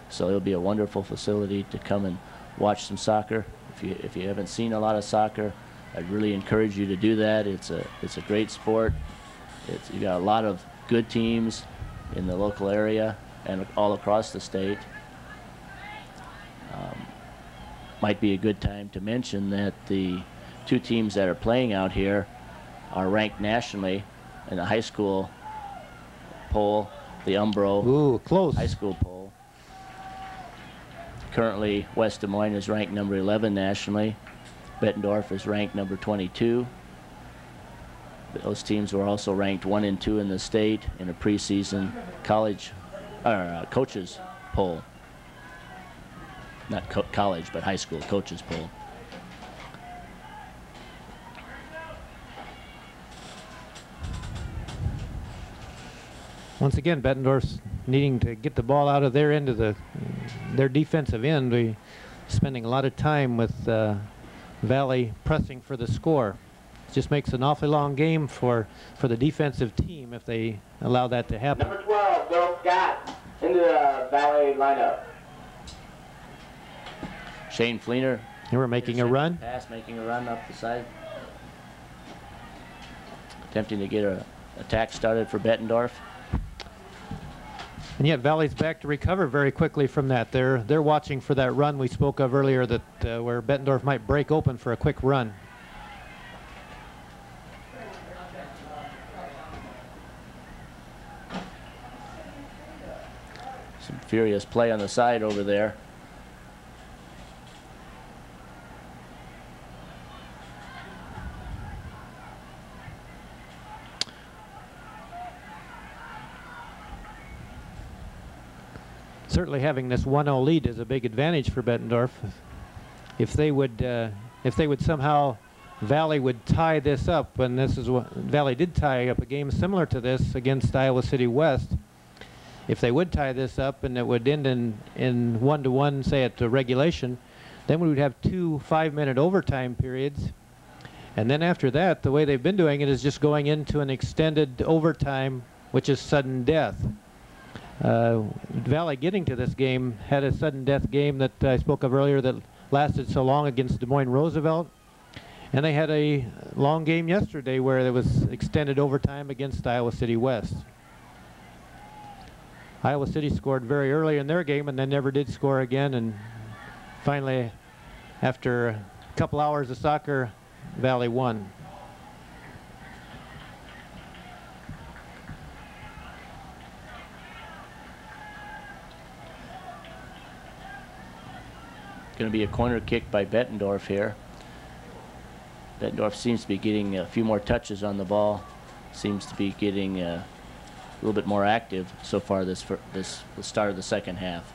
So it'll be a wonderful facility to come and watch some soccer. If you haven't seen a lot of soccer, I'd really encourage you to do that. It's a great sport. You got a lot of good teams in the local area and all across the state. Might be a good time to mention that the 2 teams that are playing out here are ranked nationally in the high school poll, the Umbro high school poll. Currently, West Des Moines is ranked number 11 nationally. Bettendorf is ranked number 22. Those teams were also ranked 1 and 2 in the state in a preseason college coaches poll. Not college, but high school coaches poll. Once again, Bettendorf's needing to get the ball out of their end of their defensive end. We're spending a lot of time with Valley pressing for the score. It just makes an awfully long game for the defensive team if they allow that to happen. Number 12, Bill Scott, into the Valley lineup. Shane Fleener. They were making a run. Pass, making a run up the side. Attempting to get an attack started for Bettendorf. And yet Valley's back to recover very quickly from that. They're watching for that run we spoke of earlier, that where Bettendorf might break open for a quick run. Some furious play on the side over there. Certainly having this 1-0 lead is a big advantage for Bettendorf. If they would somehow, Valley would tie this up, and this is what Valley did tie up a game similar to this against Iowa City West. If they would tie this up and it would end in 1-1, say at the regulation, then we would have 2 5-minute overtime periods. And then after that, the way they've been doing it is just going into an extended overtime, which is sudden death. Valley getting to this game had a sudden death game that I spoke of earlier that lasted so long against Des Moines Roosevelt. And they had a long game yesterday where there was extended overtime against Iowa City West. Iowa City scored very early in their game and then never did score again. And finally, after a couple hours of soccer, Valley won. Going to be a corner kick by Bettendorf here. Bettendorf seems to be getting a few more touches on the ball. Seems to be getting a little bit more active so far the start of the second half.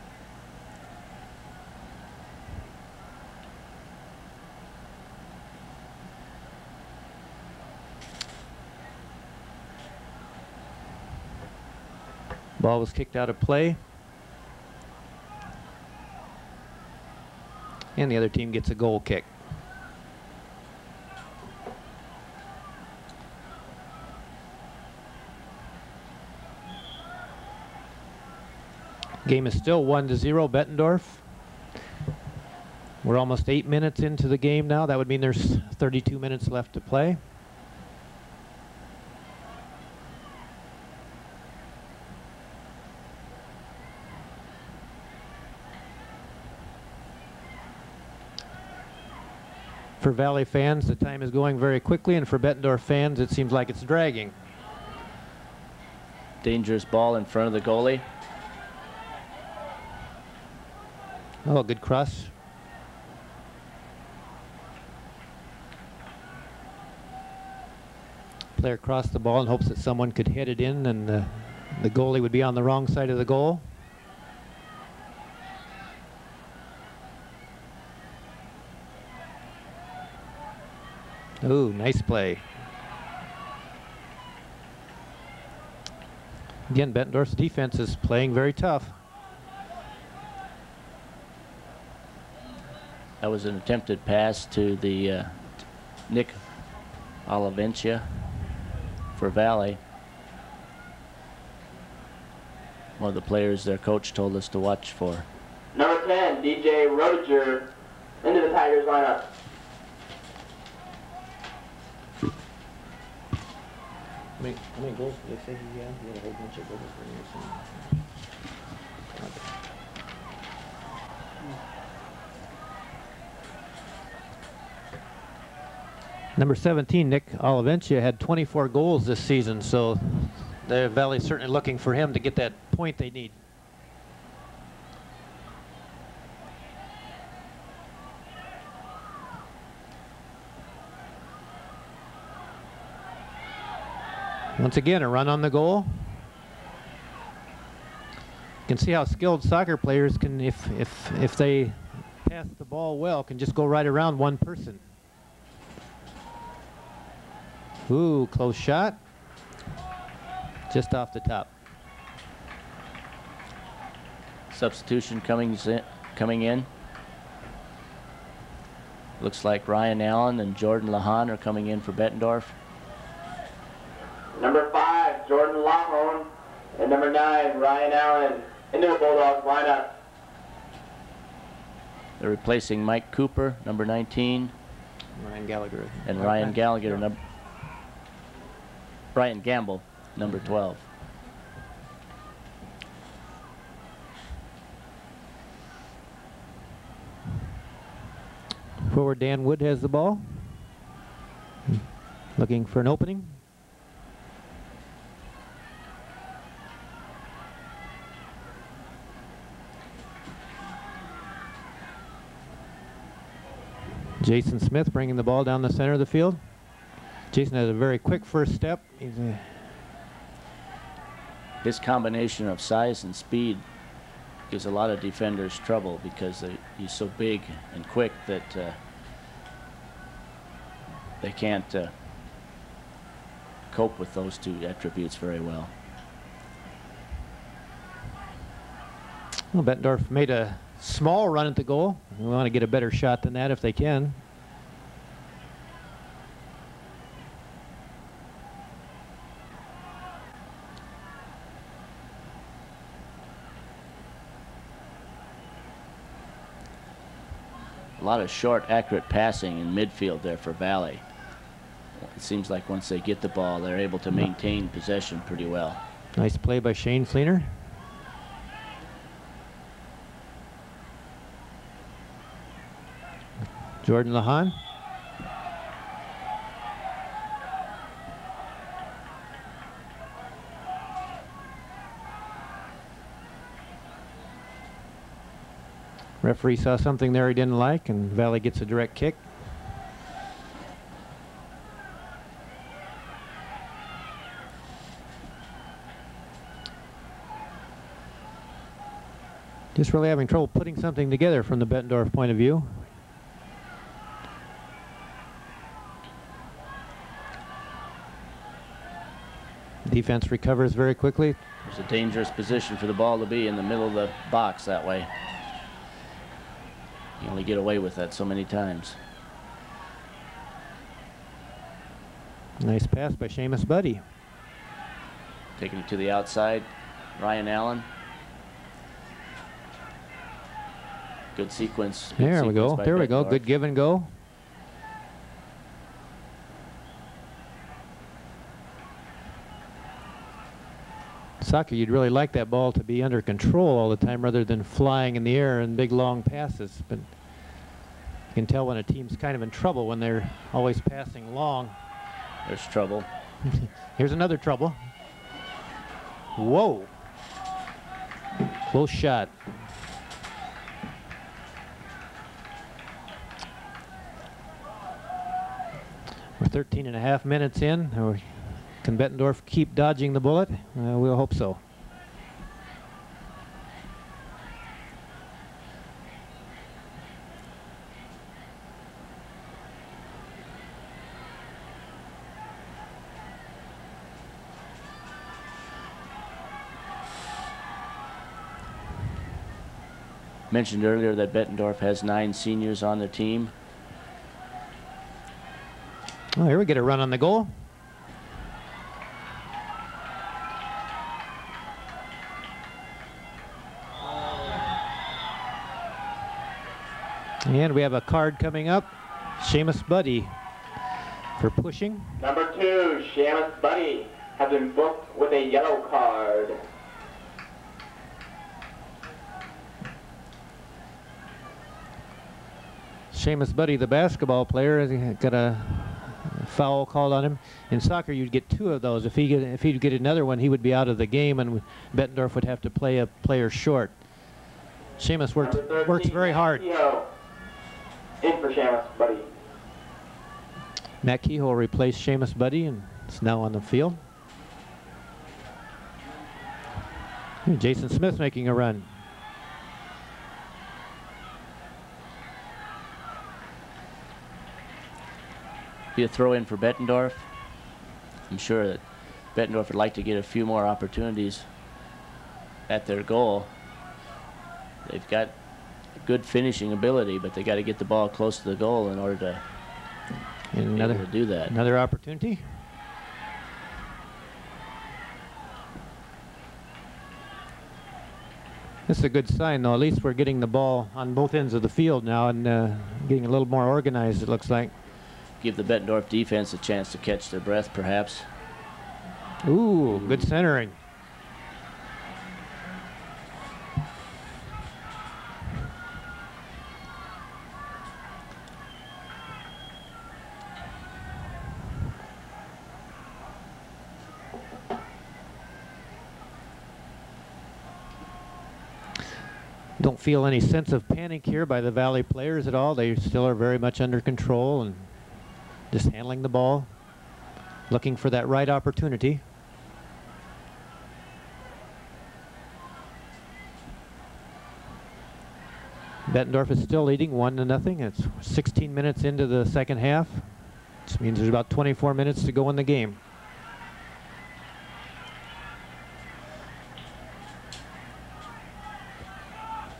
Ball was kicked out of play. And the other team gets a goal kick. Game is still 1-0 Bettendorf. We're almost 8 minutes into the game now. That would mean there's 32 minutes left to play. For Valley fans, the time is going very quickly, and for Bettendorf fans, it seems like it's dragging. Dangerous ball in front of the goalie. Oh, good cross. Player crossed the ball in hopes that someone could hit it in, and the goalie would be on the wrong side of the goal. Ooh, nice play. Again, Bettendorf's defense is playing very tough. That was an attempted pass to the Nick Olivencia for Valley. One of the players their coach told us to watch for. Number 10, DJ Rodiger, into the Tigers lineup. How many goals did they say he had? He had a whole bunch of goals. Number 17, Nick Olivencia, had 24 goals this season, so the Valley's certainly looking for him to get that point they need. Once again, a run on the goal. You can see how skilled soccer players can, if they pass the ball well, can just go right around one person. Ooh, close shot. Just off the top. Substitution coming in. Looks like Ryan Allen and Jordan Lahan are coming in for Bettendorf. Number 5, Jordan Lahone, and number 9, Ryan Allen, into the Bulldogs lineup. They're replacing Mike Cooper, number 19. Ryan Gallagher. And Ryan Gallagher, Ryan Gamble, number 12. Forward Dan Wood has the ball. Looking for an opening. Jason Smith bringing the ball down the center of the field. Jason has a very quick first step. His combination of size and speed gives a lot of defenders trouble because he's so big and quick that they can't cope with those two attributes very well. Well, Bettendorf made a small run at the goal. We want to get a better shot than that if they can. A lot of short, accurate passing in midfield there for Valley. It seems like once they get the ball, they're able to maintain possession pretty well. Nice play by Shane Fleener. Jordan Lahan. Referee saw something there he didn't like, and Valley gets a direct kick. Just really having trouble putting something together from the Bettendorf point of view. Defense recovers very quickly. There's a dangerous position for the ball to be in the middle of the box that way. You only get away with that so many times. Nice pass by Seamus Buddy. Taking it to the outside, Ryan Allen. Good sequence. Good There we go. sequence by There we go. Bettendorf. Good give and go. Soccer, you'd really like that ball to be under control all the time rather than flying in the air and big long passes. But you can tell when a team's kind of in trouble when they're always passing long. There's trouble. Here's another trouble. Whoa. Close shot. We're 13.5 minutes in. Can Bettendorf keep dodging the bullet? We'll hope so. Mentioned earlier that Bettendorf has 9 seniors on their team. Oh, here we get a run on the goal. And we have a card coming up. Seamus Buddy for pushing. Number 2, Seamus Buddy, has been booked with a yellow card. Seamus Buddy, the basketball player, has got a foul called on him. In soccer, you'd get 2 of those. If he'd get another one, he would be out of the game, and Bettendorf would have to play a player short. Seamus works very hard. In for Seamus Buddy. Matt Kehoe replaced Seamus Buddy and is now on the field. Jason Smith making a run. Be a throw in for Bettendorf. I'm sure that Bettendorf would like to get a few more opportunities at their goal. They've got good finishing ability, but they got to get the ball close to the goal in order to be able to do that. Another opportunity. This is a good sign, though. At least we're getting the ball on both ends of the field now and getting a little more organized, it looks like. Give the Bettendorf defense a chance to catch their breath, perhaps. Ooh, good centering. Don't feel any sense of panic here by the Valley players at all. They still are very much under control and just handling the ball, looking for that right opportunity. Bettendorf is still leading 1-0. It's 16 minutes into the second half, which means there's about 24 minutes to go in the game.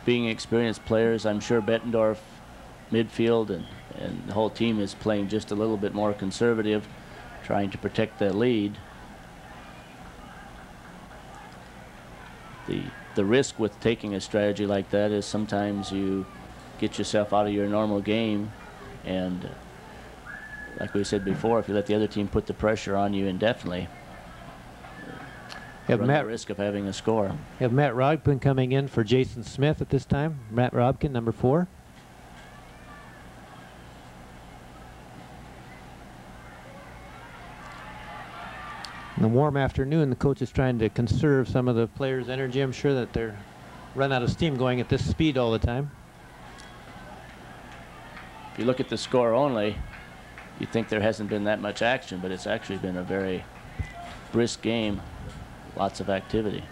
Being experienced players, I'm sure Bettendorf midfield and the whole team is playing just a little bit more conservative, trying to protect the lead. The risk with taking a strategy like that is sometimes you get yourself out of your normal game, and like we said before, if you let the other team put the pressure on you indefinitely, you run the risk of having a score. We have Matt Rodkin coming in for Jason Smith at this time. Matt Rodkin, number 4. In the warm afternoon, the coach is trying to conserve some of the players' energy. I'm sure that they're run out of steam going at this speed all the time. If you look at the score only, you think there hasn't been that much action, but it's actually been a very brisk game. Lots of activity.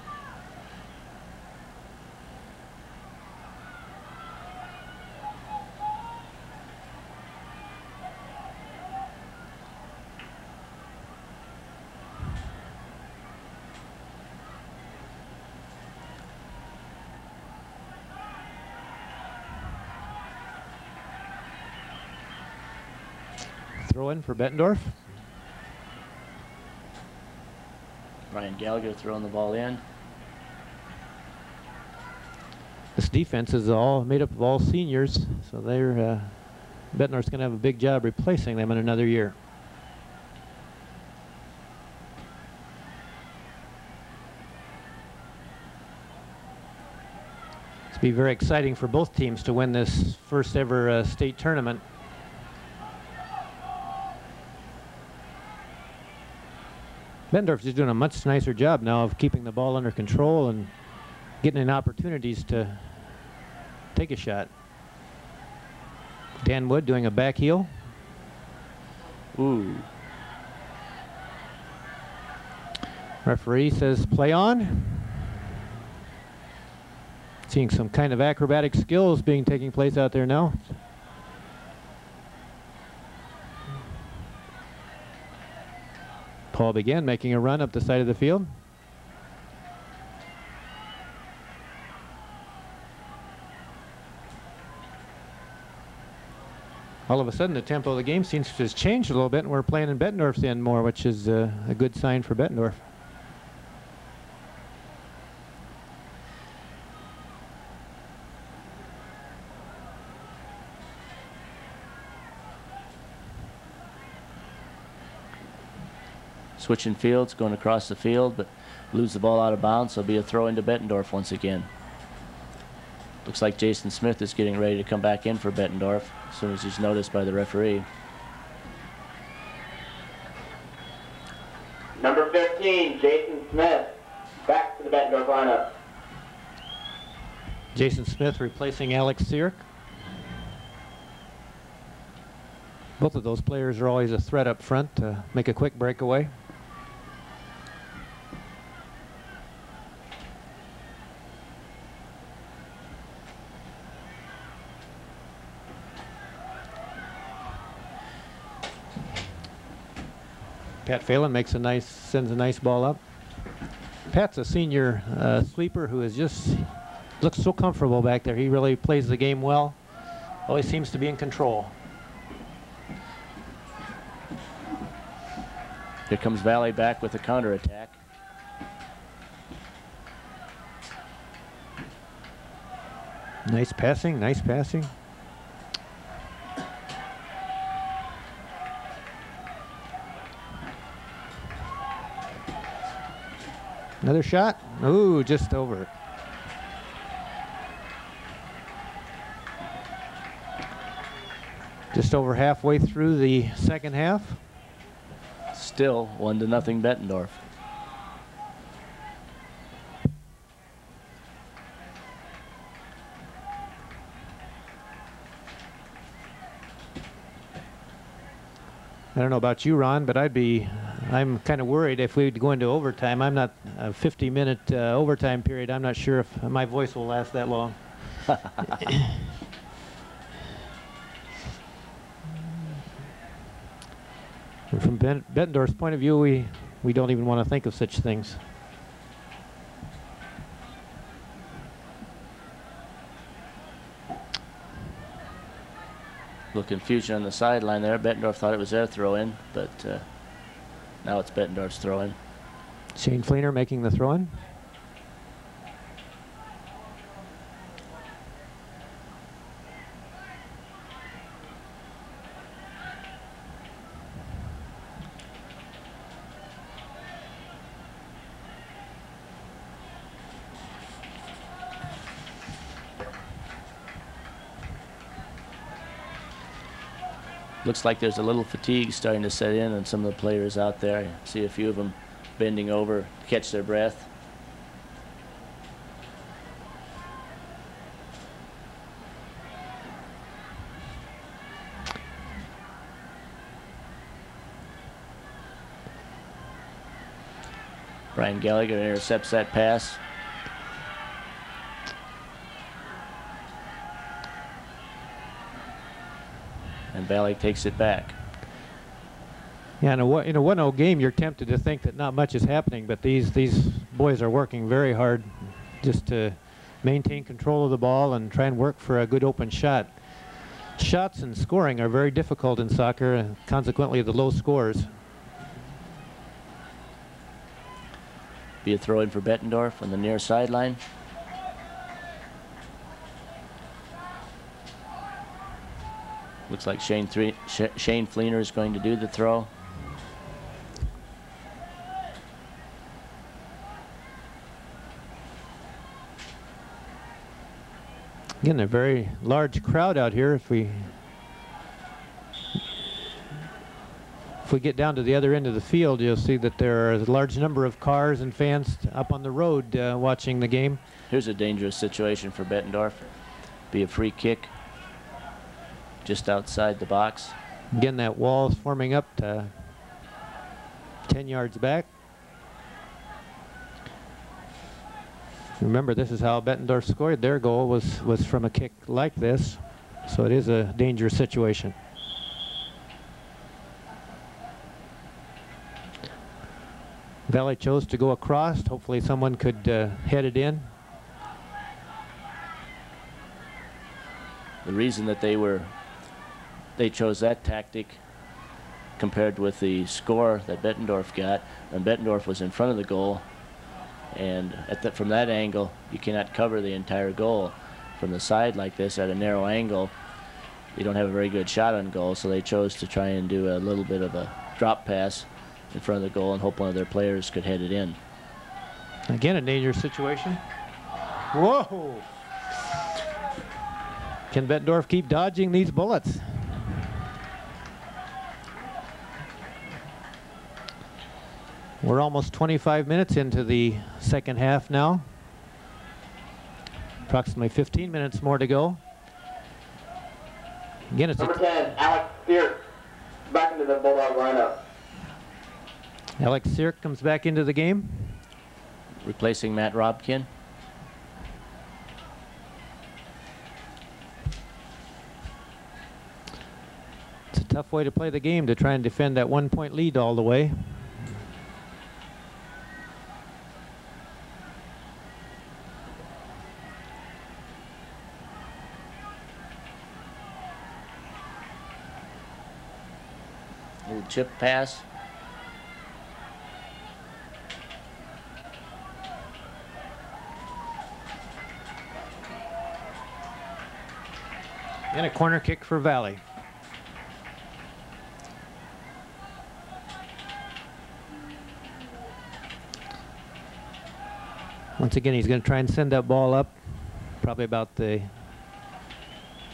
Throw in for Bettendorf. Ryan Gallagher throwing the ball in. This defense is all made up of all seniors, so they're Bettendorf's going to have a big job replacing them in another year. It's be very exciting for both teams to win this first ever state tournament. Bettendorf is doing a much nicer job now of keeping the ball under control and getting in opportunities to take a shot. Dan Wood doing a back heel. Ooh. Referee says play on. Seeing some kind of acrobatic skills being taking place out there now. Paul began making a run up the side of the field. All of a sudden, the tempo of the game seems to have changed a little bit, and we're playing in Bettendorf's end more, which is a good sign for Bettendorf. Switching fields, going across the field, but lose the ball out of bounds, so it'll be a throw into Bettendorf once again. Looks like Jason Smith is getting ready to come back in for Bettendorf as soon as he's noticed by the referee. Number 15, Jason Smith, back to the Bettendorf lineup. Jason Smith replacing Alex Seark. Both of those players are always a threat up front to make a quick breakaway. Pat Phelan sends a nice ball up. Pat's a senior sweeper who has just looks so comfortable back there. He really plays the game well. Always seems to be in control. Here comes Valley back with a counterattack. Nice passing, nice passing. Another shot. Ooh, just over. Just over halfway through the second half. Still 1-0 Bettendorf. I don't know about you, Ron, but I'm kind of worried if we'd go into overtime. I'm not a 50-minute overtime period. I'm not sure if my voice will last that long. And from Bettendorf's point of view, we don't even want to think of such things. Little confusion on the sideline there. Bettendorf thought it was their throw-in, but now it's Bettendorf's throw-in. Shane Fleener making the throw-in. Looks like there's a little fatigue starting to set in on some of the players out there. I see a few of them bending over to catch their breath. Brian Gallagher intercepts that pass. And Valley takes it back. Yeah, in a 1-0 game, you're tempted to think that not much is happening, but these boys are working very hard just to maintain control of the ball and try and work for a good open shot. Shots and scoring are very difficult in soccer, and consequently the low scores. Be a throw-in for Bettendorf on the near sideline. Looks like Shane Fleener is going to do the throw. Again, a very large crowd out here. If we get down to the other end of the field, you'll see that there are a large number of cars and fans up on the road watching the game. Here's a dangerous situation for Bettendorf. Be a free kick just outside the box. Again, that wall is forming up to 10 yards back. Remember, this is how Bettendorf scored. Their goal was from a kick like this, so it is a dangerous situation. Valley chose to go across. Hopefully someone could head it in. The reason that they chose that tactic compared with the score that Bettendorf got, and Bettendorf was in front of the goal, and from that angle you cannot cover the entire goal. From the side like this at a narrow angle, you don't have a very good shot on goal, so they chose to try and do a little bit of a drop pass in front of the goal and hope one of their players could head it in. Again, a dangerous situation. Whoa! Can Bettendorf keep dodging these bullets? We're almost 25 minutes into the second half now. Approximately 15 minutes more to go. Again, it's number 10, Alex Seark, back into the Bulldog lineup. Alex Seark comes back into the game, replacing Matt Robkin. It's a tough way to play the game, to try and defend that 1-point lead all the way. Little chip pass. And a corner kick for Valley. Once again, he's going to try and send that ball up, probably about the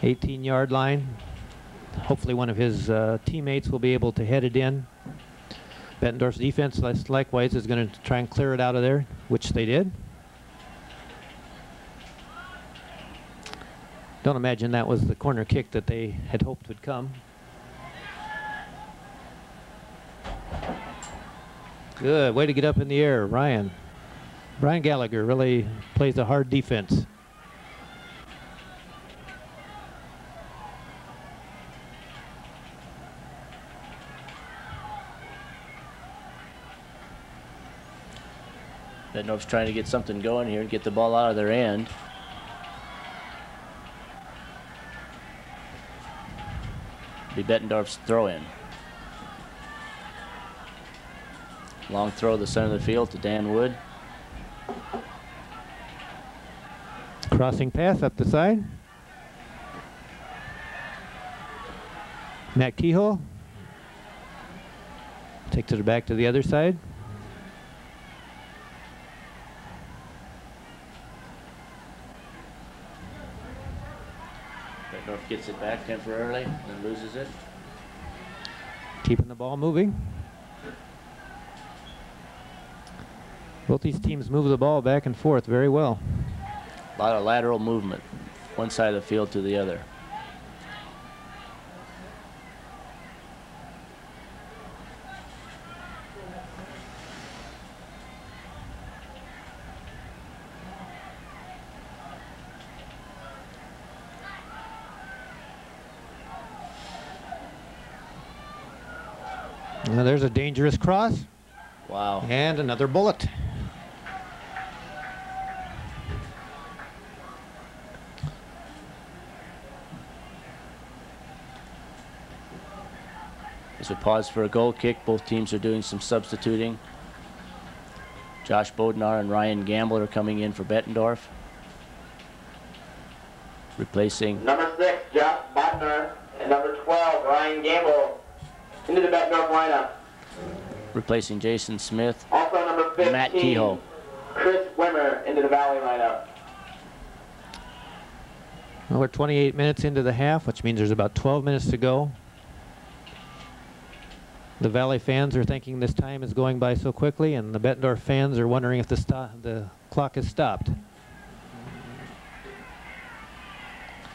18-yard line. Hopefully one of his teammates will be able to head it in. Bettendorf's defense, likewise, is going to try and clear it out of there, which they did. Don't imagine that was the corner kick that they had hoped would come. Good, way to get up in the air, Ryan. Brian Gallagher really plays a hard defense. Bettendorf's trying to get something going here and get the ball out of their end. Be Bettendorf's throw-in. Long throw to the center of the field to Dan Wood. Crossing pass up the side. Matt Kehoe takes it back to the other side. Bettendorf gets it back temporarily, then loses it. Keeping the ball moving. Both these teams move the ball back and forth very well. A lot of lateral movement, one side of the field to the other. Now there's a dangerous cross. Wow. And another bullet. As we pause for a goal kick, both teams are doing some substituting. Josh Bodnar and Ryan Gamble are coming in for Bettendorf. Replacing Number 6, Josh Bodnar, and number 12, Ryan Gamble, into the Bettendorf lineup. replacing Jason Smith. Also number 15, Matt Kehoe. Chris Wimmer, into the Valley lineup. Well, we're 28 minutes into the half, which means there's about 12 minutes to go. The Valley fans are thinking this time is going by so quickly, and the Bettendorf fans are wondering if the clock has stopped.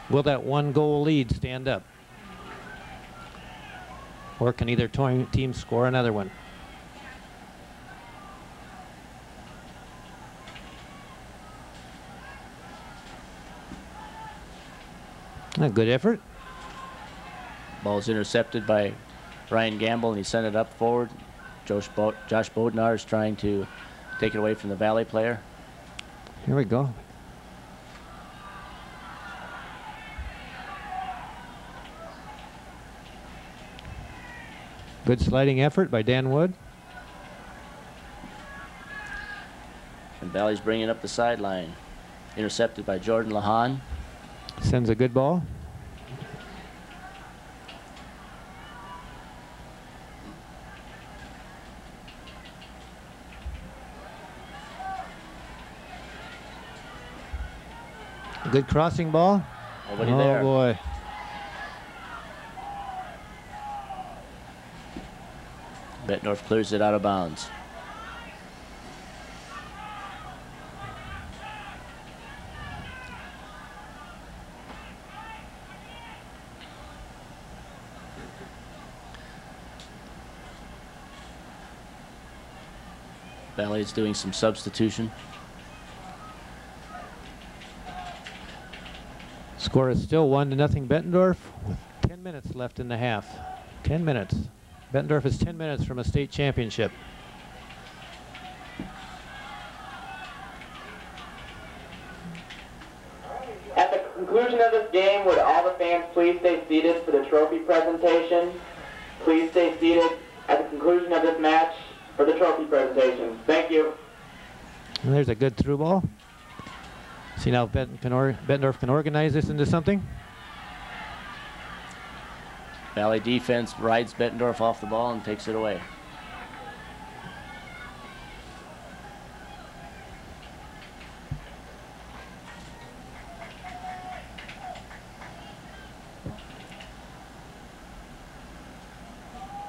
Will that one goal lead stand up? Or can either team score another one? A good effort. Ball's intercepted by Ryan Gamble, and he sent it up forward. Josh Bodnar is trying to take it away from the Valley player. Here we go. Good sliding effort by Dan Wood. And Valley's bringing up the sideline. Intercepted by Jordan Lahan. Sends a good ball. A good crossing ball. Nobody there. Oh boy. Bettendorf clears it out of bounds. Valley is doing some substitution. Score is still 1-0 Bettendorf with 10 minutes left in the half. 10 minutes. Bettendorf is 10 minutes from a state championship. At the conclusion of this game, would all the fans please stay seated for the trophy presentation? please stay seated at the conclusion of this match for the trophy presentation. Thank you. And there's a good through ball. See now if Bettendorf can organize this into something. Valley defense rides Bettendorf off the ball and takes it away.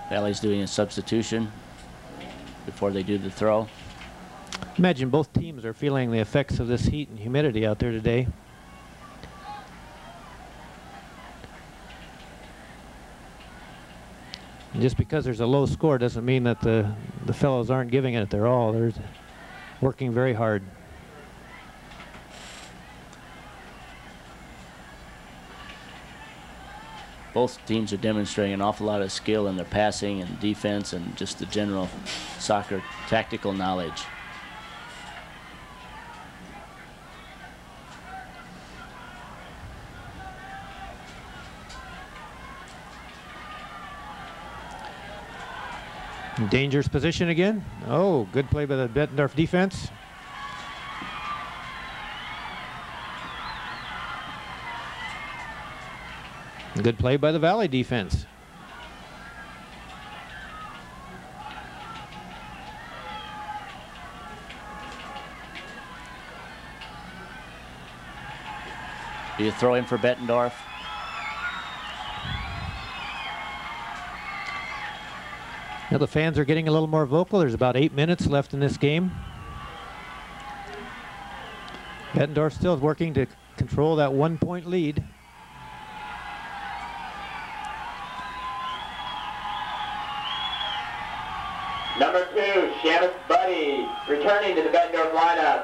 Valley's doing a substitution before they do the throw. Imagine both teams are feeling the effects of this heat and humidity out there today. And just because there's a low score doesn't mean that the fellows aren't giving it their all. They're working very hard. Both teams are demonstrating an awful lot of skill in their passing and defense and just the general soccer tactical knowledge. Dangerous position again. Oh, good play by the Bettendorf defense. Good play by the Valley defense. You throw in for Bettendorf. Now the fans are getting a little more vocal. There's about 8 minutes left in this game. Bettendorf still is working to control that 1-point lead. Number 2, Shamus Buddy, returning to the Bettendorf lineup.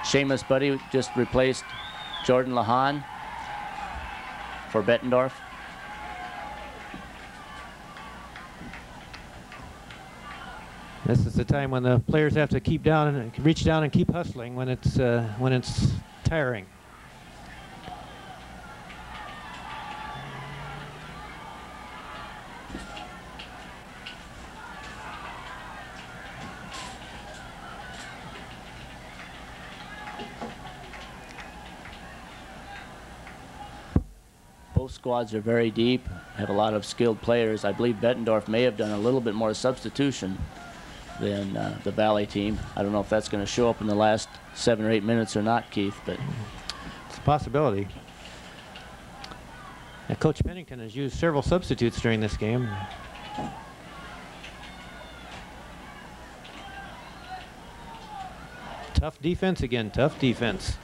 Seamus Buddy just replaced Jordan Lahan for Bettendorf. This is the time when the players have to keep down and reach down and keep hustling when it's tiring. Both squads are very deep, have a lot of skilled players. I believe Bettendorf may have done a little bit more substitution than the Valley team. I don't know if that's going to show up in the last 7 or 8 minutes or not, Keith, but it's a possibility. Now, Coach Pennington has used several substitutes during this game. Tough defense again, tough defense.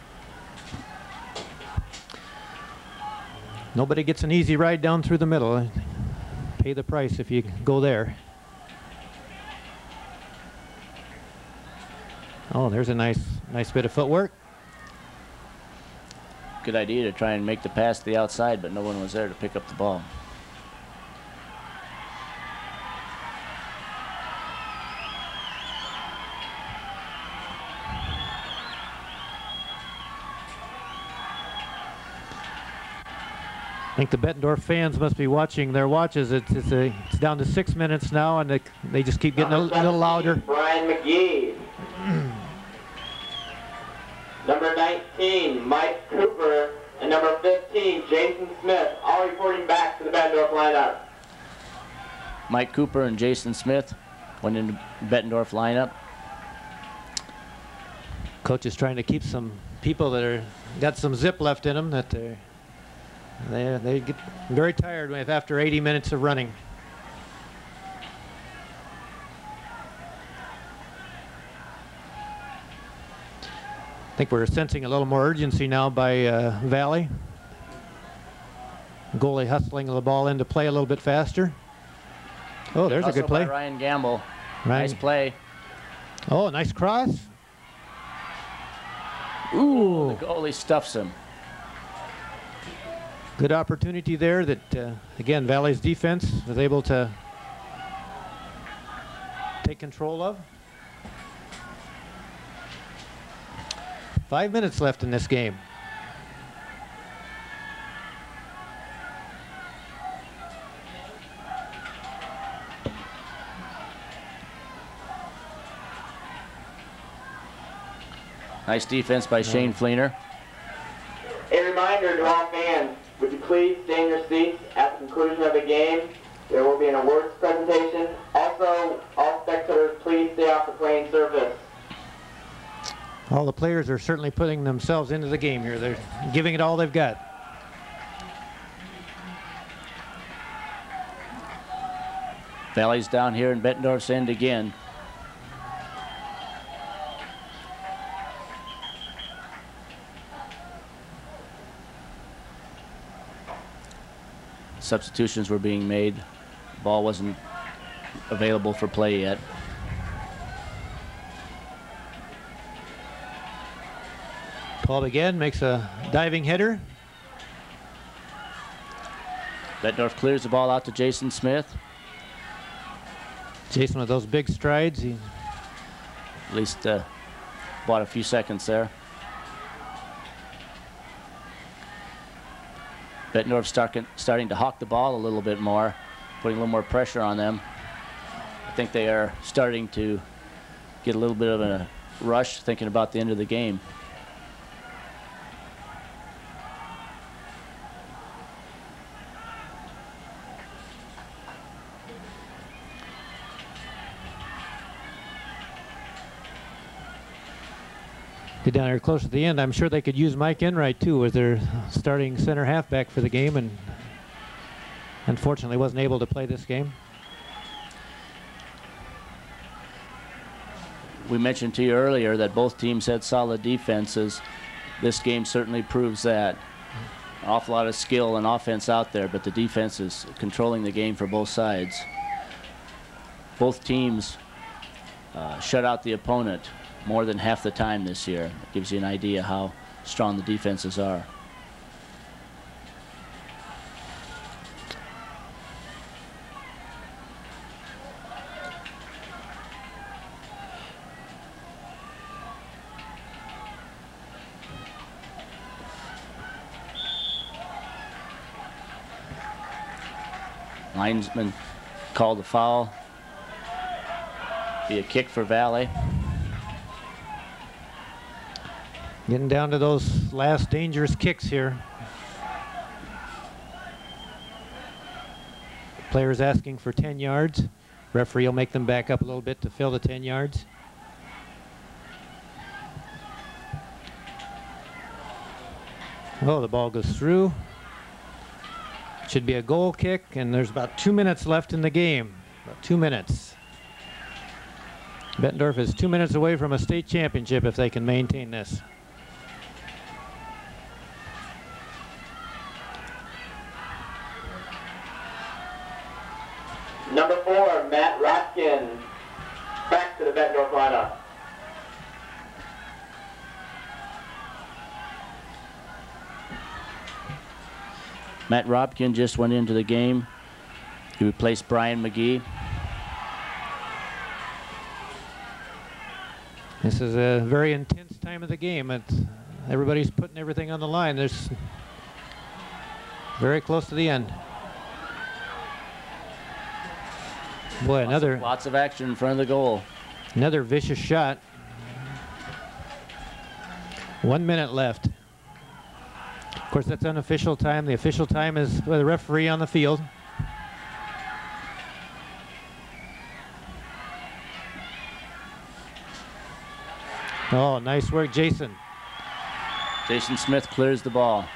Nobody gets an easy ride down through the middle. Pay the price if you go there. Oh, there's a nice bit of footwork. good idea to try and make the pass to the outside, but no one was there to pick up the ball. I think the Bettendorf fans must be watching their watches. It's down to 6 minutes now, and they just keep getting a little louder. Brian McGee. Number 19, Mike Cooper, and number 15, Jason Smith, all reporting back to the Bettendorf lineup. Mike Cooper and Jason Smith went into Bettendorf lineup. Coach is trying to keep some people that are got some zip left in them, that they get very tired after 80 minutes of running. I think we're sensing a little more urgency now by Valley. Goalie hustling the ball into play a little bit faster. Oh, there's a good play. By Ryan Gamble. Ryan. Nice play. Oh, nice cross. Ooh. The goalie stuffs him. Good opportunity there that, again, Valley's defense was able to take control of. 5 minutes left in this game. Nice defense by Shane Fleener. A reminder to all fans, would you please stay in your seats at the conclusion of the game? There will be an awards presentation. Also, all spectators, please stay off the playing surface. All the players are certainly putting themselves into the game here. They're giving it all they've got. Valley's down here in Bettendorf's end again. Substitutions were being made. Ball wasn't available for play yet. Called again, makes a diving header. Bettendorf clears the ball out to Jason Smith. Jason with those big strides. He at least bought a few seconds there. Bettendorf starting to hawk the ball a little bit more, putting a little more pressure on them. I think they are starting to get a little bit of a rush, thinking about the end of the game. get down here close to the end. I'm sure they could use Mike Enright too as their starting center halfback for the game, and unfortunately wasn't able to play this game. We mentioned to you earlier that both teams had solid defenses. This game certainly proves that. An awful lot of skill and offense out there, but the defense is controlling the game for both sides. Both teams shut out the opponent more than half the time this year. It gives you an idea how strong the defenses are. Linesman called the foul. Be a kick for Valley. Getting down to those last dangerous kicks here. Players asking for 10 yards. Referee will make them back up a little bit to fill the 10 yards. Oh, the ball goes through. Should be a goal kick, and there's about 2 minutes left in the game. About 2 minutes. Bettendorf is 2 minutes away from a state championship if they can maintain this. Number 4, Matt Rotkin, back to the Bettendorf lineup. Matt Robkin just went into the game. He replaced Brian McGee. This is a very intense time of the game. Everybody's putting everything on the line. There's very close to the end. Boy, lots of action in front of the goal. Another vicious shot. 1 minute left. Of course, that's unofficial time. The official time is the referee on the field. Oh, nice work, Jason. Jason Smith clears the ball.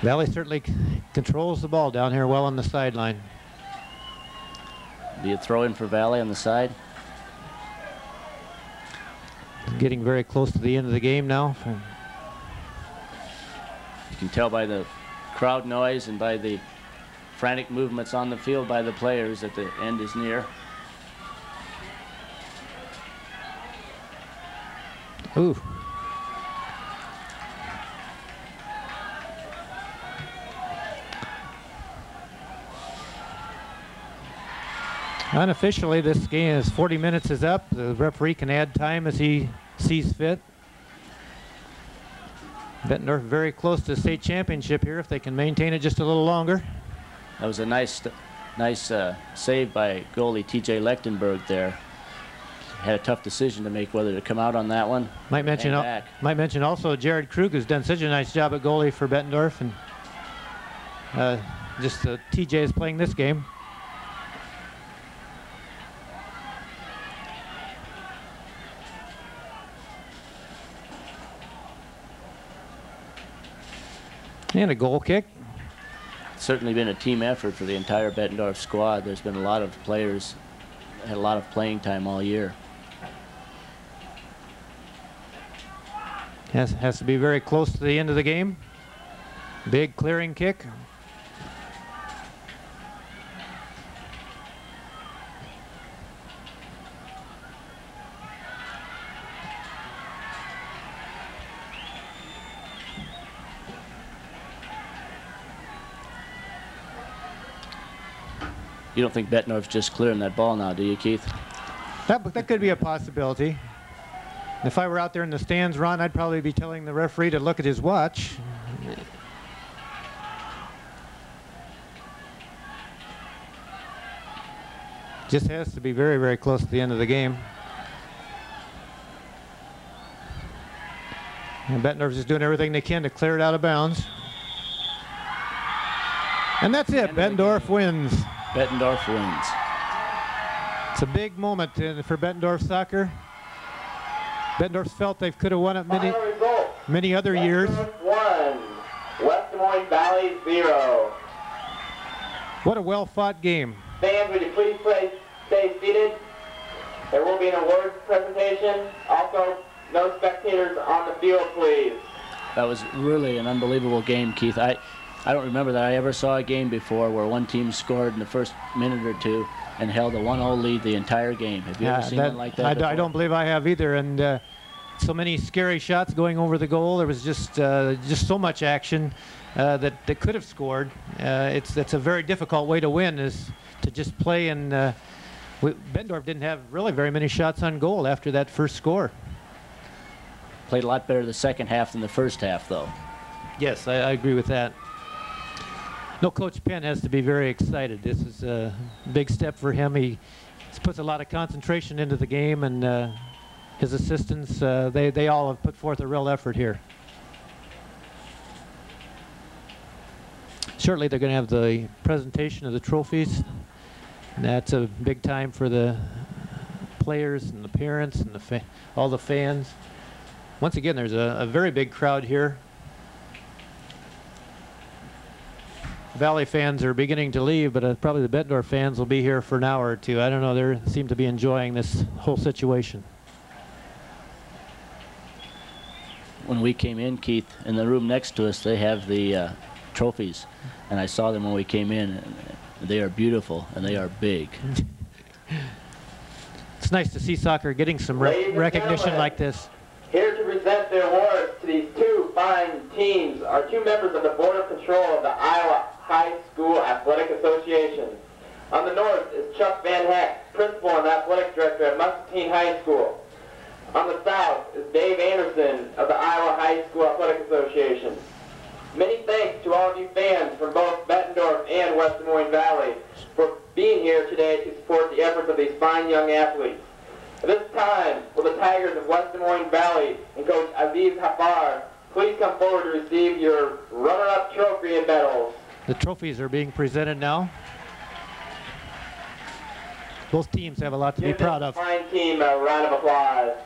Valley certainly controls the ball down here well on the sideline. Be a throw in for Valley on the side. Getting very close to the end of the game now. You can tell by the crowd noise and by the frantic movements on the field by the players that the end is near. Ooh. Unofficially, this game is 40 minutes is up. The referee can add time as he sees fit. Bettendorf very close to state championship here if they can maintain it just a little longer. That was a nice save by goalie T.J. Lectenberg there. Had a tough decision to make whether to come out on that one. Might mention also Jared Krug has done such a nice job at goalie for Bettendorf, and TJ is playing this game. And a goal kick. It's certainly been a team effort for the entire Bettendorf squad. There's been a lot of players, had a lot of playing time all year. Has to be very close to the end of the game. Big clearing kick. You don't think Bettendorf's just clearing that ball now, do you, Keith? That could be a possibility. If I were out there in the stands, Ron, I'd probably be telling the referee to look at his watch. Just has to be very, very close to the end of the game. And Bettendorf's just doing everything they can to clear it out of bounds. And that's it. Bettendorf wins. Bettendorf wins. It's a big moment for Bettendorf soccer. Bettendorf's felt they could have won it many other years. 1, West Des Moines Valley 0. What a well-fought game. Fans, would you please stay seated? There will be an awards presentation. Also, no spectators on the field, please. That was really an unbelievable game, Keith. I don't remember that I ever saw a game before where one team scored in the first minute or two and held a 1-0 lead the entire game. Have you ever seen one like that? I don't believe I have either. And so many scary shots going over the goal. There was just so much action that they could have scored. It's a very difficult way to win, is to just play. And Bettendorf didn't have really very many shots on goal after that first score. Played a lot better the second half than the first half, though. Yes, I agree with that. No, Coach Penn has to be very excited. This is a big step for him. He puts a lot of concentration into the game, and his assistants, they all have put forth a real effort here. Shortly, they're going to have the presentation of the trophies. And that's a big time for the players and the parents and all the fans. Once again, there's a very big crowd here. Valley fans are beginning to leave, but probably the Bettendorf fans will be here for an hour or two. I don't know, they seem to be enjoying this whole situation. When we came in, Keith, in the room next to us, they have the trophies, and I saw them when we came in. And they are beautiful, and they are big. It's nice to see soccer getting some recognition like this. Here to present their awards to these two fine teams are two members of the Board of Control of the Iowa High School Athletic Association. On the north is Chuck Van Heck, Principal and Athletic Director at Muscatine High School. On the south is Dave Anderson of the Iowa High School Athletic Association. Many thanks to all of you fans from both Bettendorf and West Des Moines Valley for being here today to support the efforts of these fine young athletes. At this time, will the Tigers of West Des Moines Valley and Coach Aziz Hafar please come forward to receive your runner-up trophy and medals. The trophies are being presented now. Both teams have a lot to be proud of. Fine team a round of applause.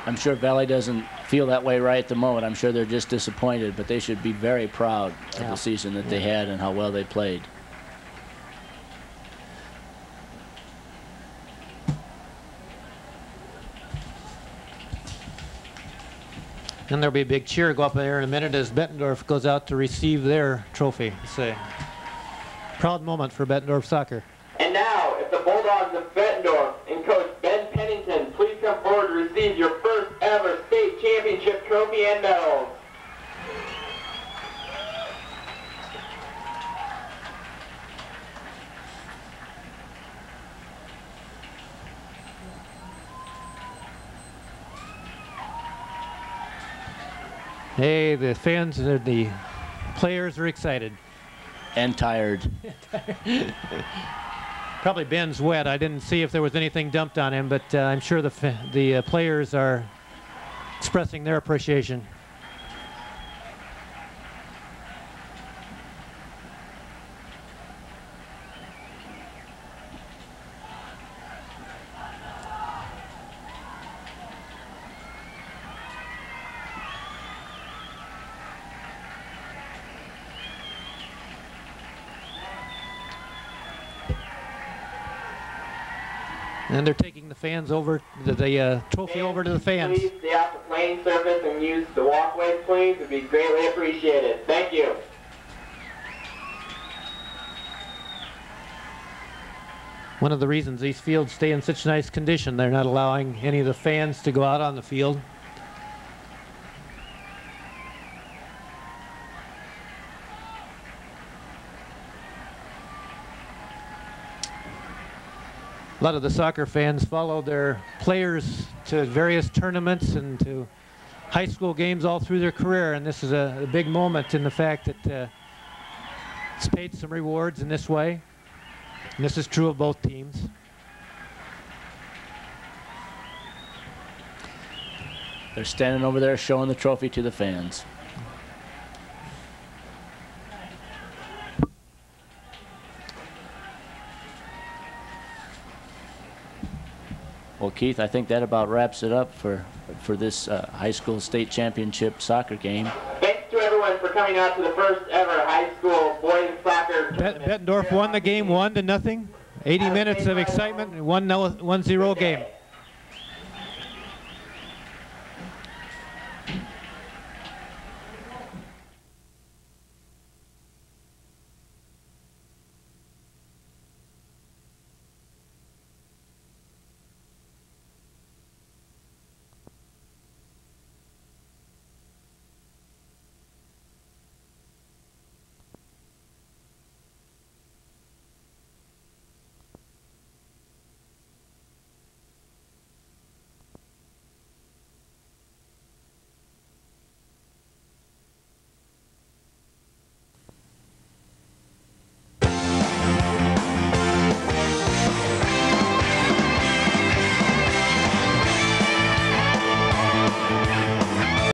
I'm sure Valley doesn't feel that way right at the moment. I'm sure they're just disappointed, but they should be very proud of the season that they had and how well they played. And there'll be a big cheer go up there in a minute as Bettendorf goes out to receive their trophy. It's a proud moment for Bettendorf soccer. And now, if the Bulldogs of Bettendorf and Coach Ben Pennington please come forward to receive your first ever state championship trophy and medals. Hey, the fans, the players are excited. And tired. Probably Ben's wet. I didn't see if there was anything dumped on him, but I'm sure the players are expressing their appreciation. And they're taking the fans over, the trophy over to the fans. Please stay off the playing surface and use the walkways, please. It would be greatly appreciated. Thank you. One of the reasons these fields stay in such nice condition, they're not allowing any of the fans to go out on the field. A lot of the soccer fans follow their players to various tournaments and to high school games all through their career, and this is a big moment in the fact that it's paid some rewards in this way, and this is true of both teams. They're standing over there showing the trophy to the fans. Well, Keith, I think that about wraps it up for this high school state championship soccer game. Thanks to everyone for coming out to the first ever high school boys soccer tournament. Bettendorf won the game 1-0. 80 minutes of excitement and 1-0 game.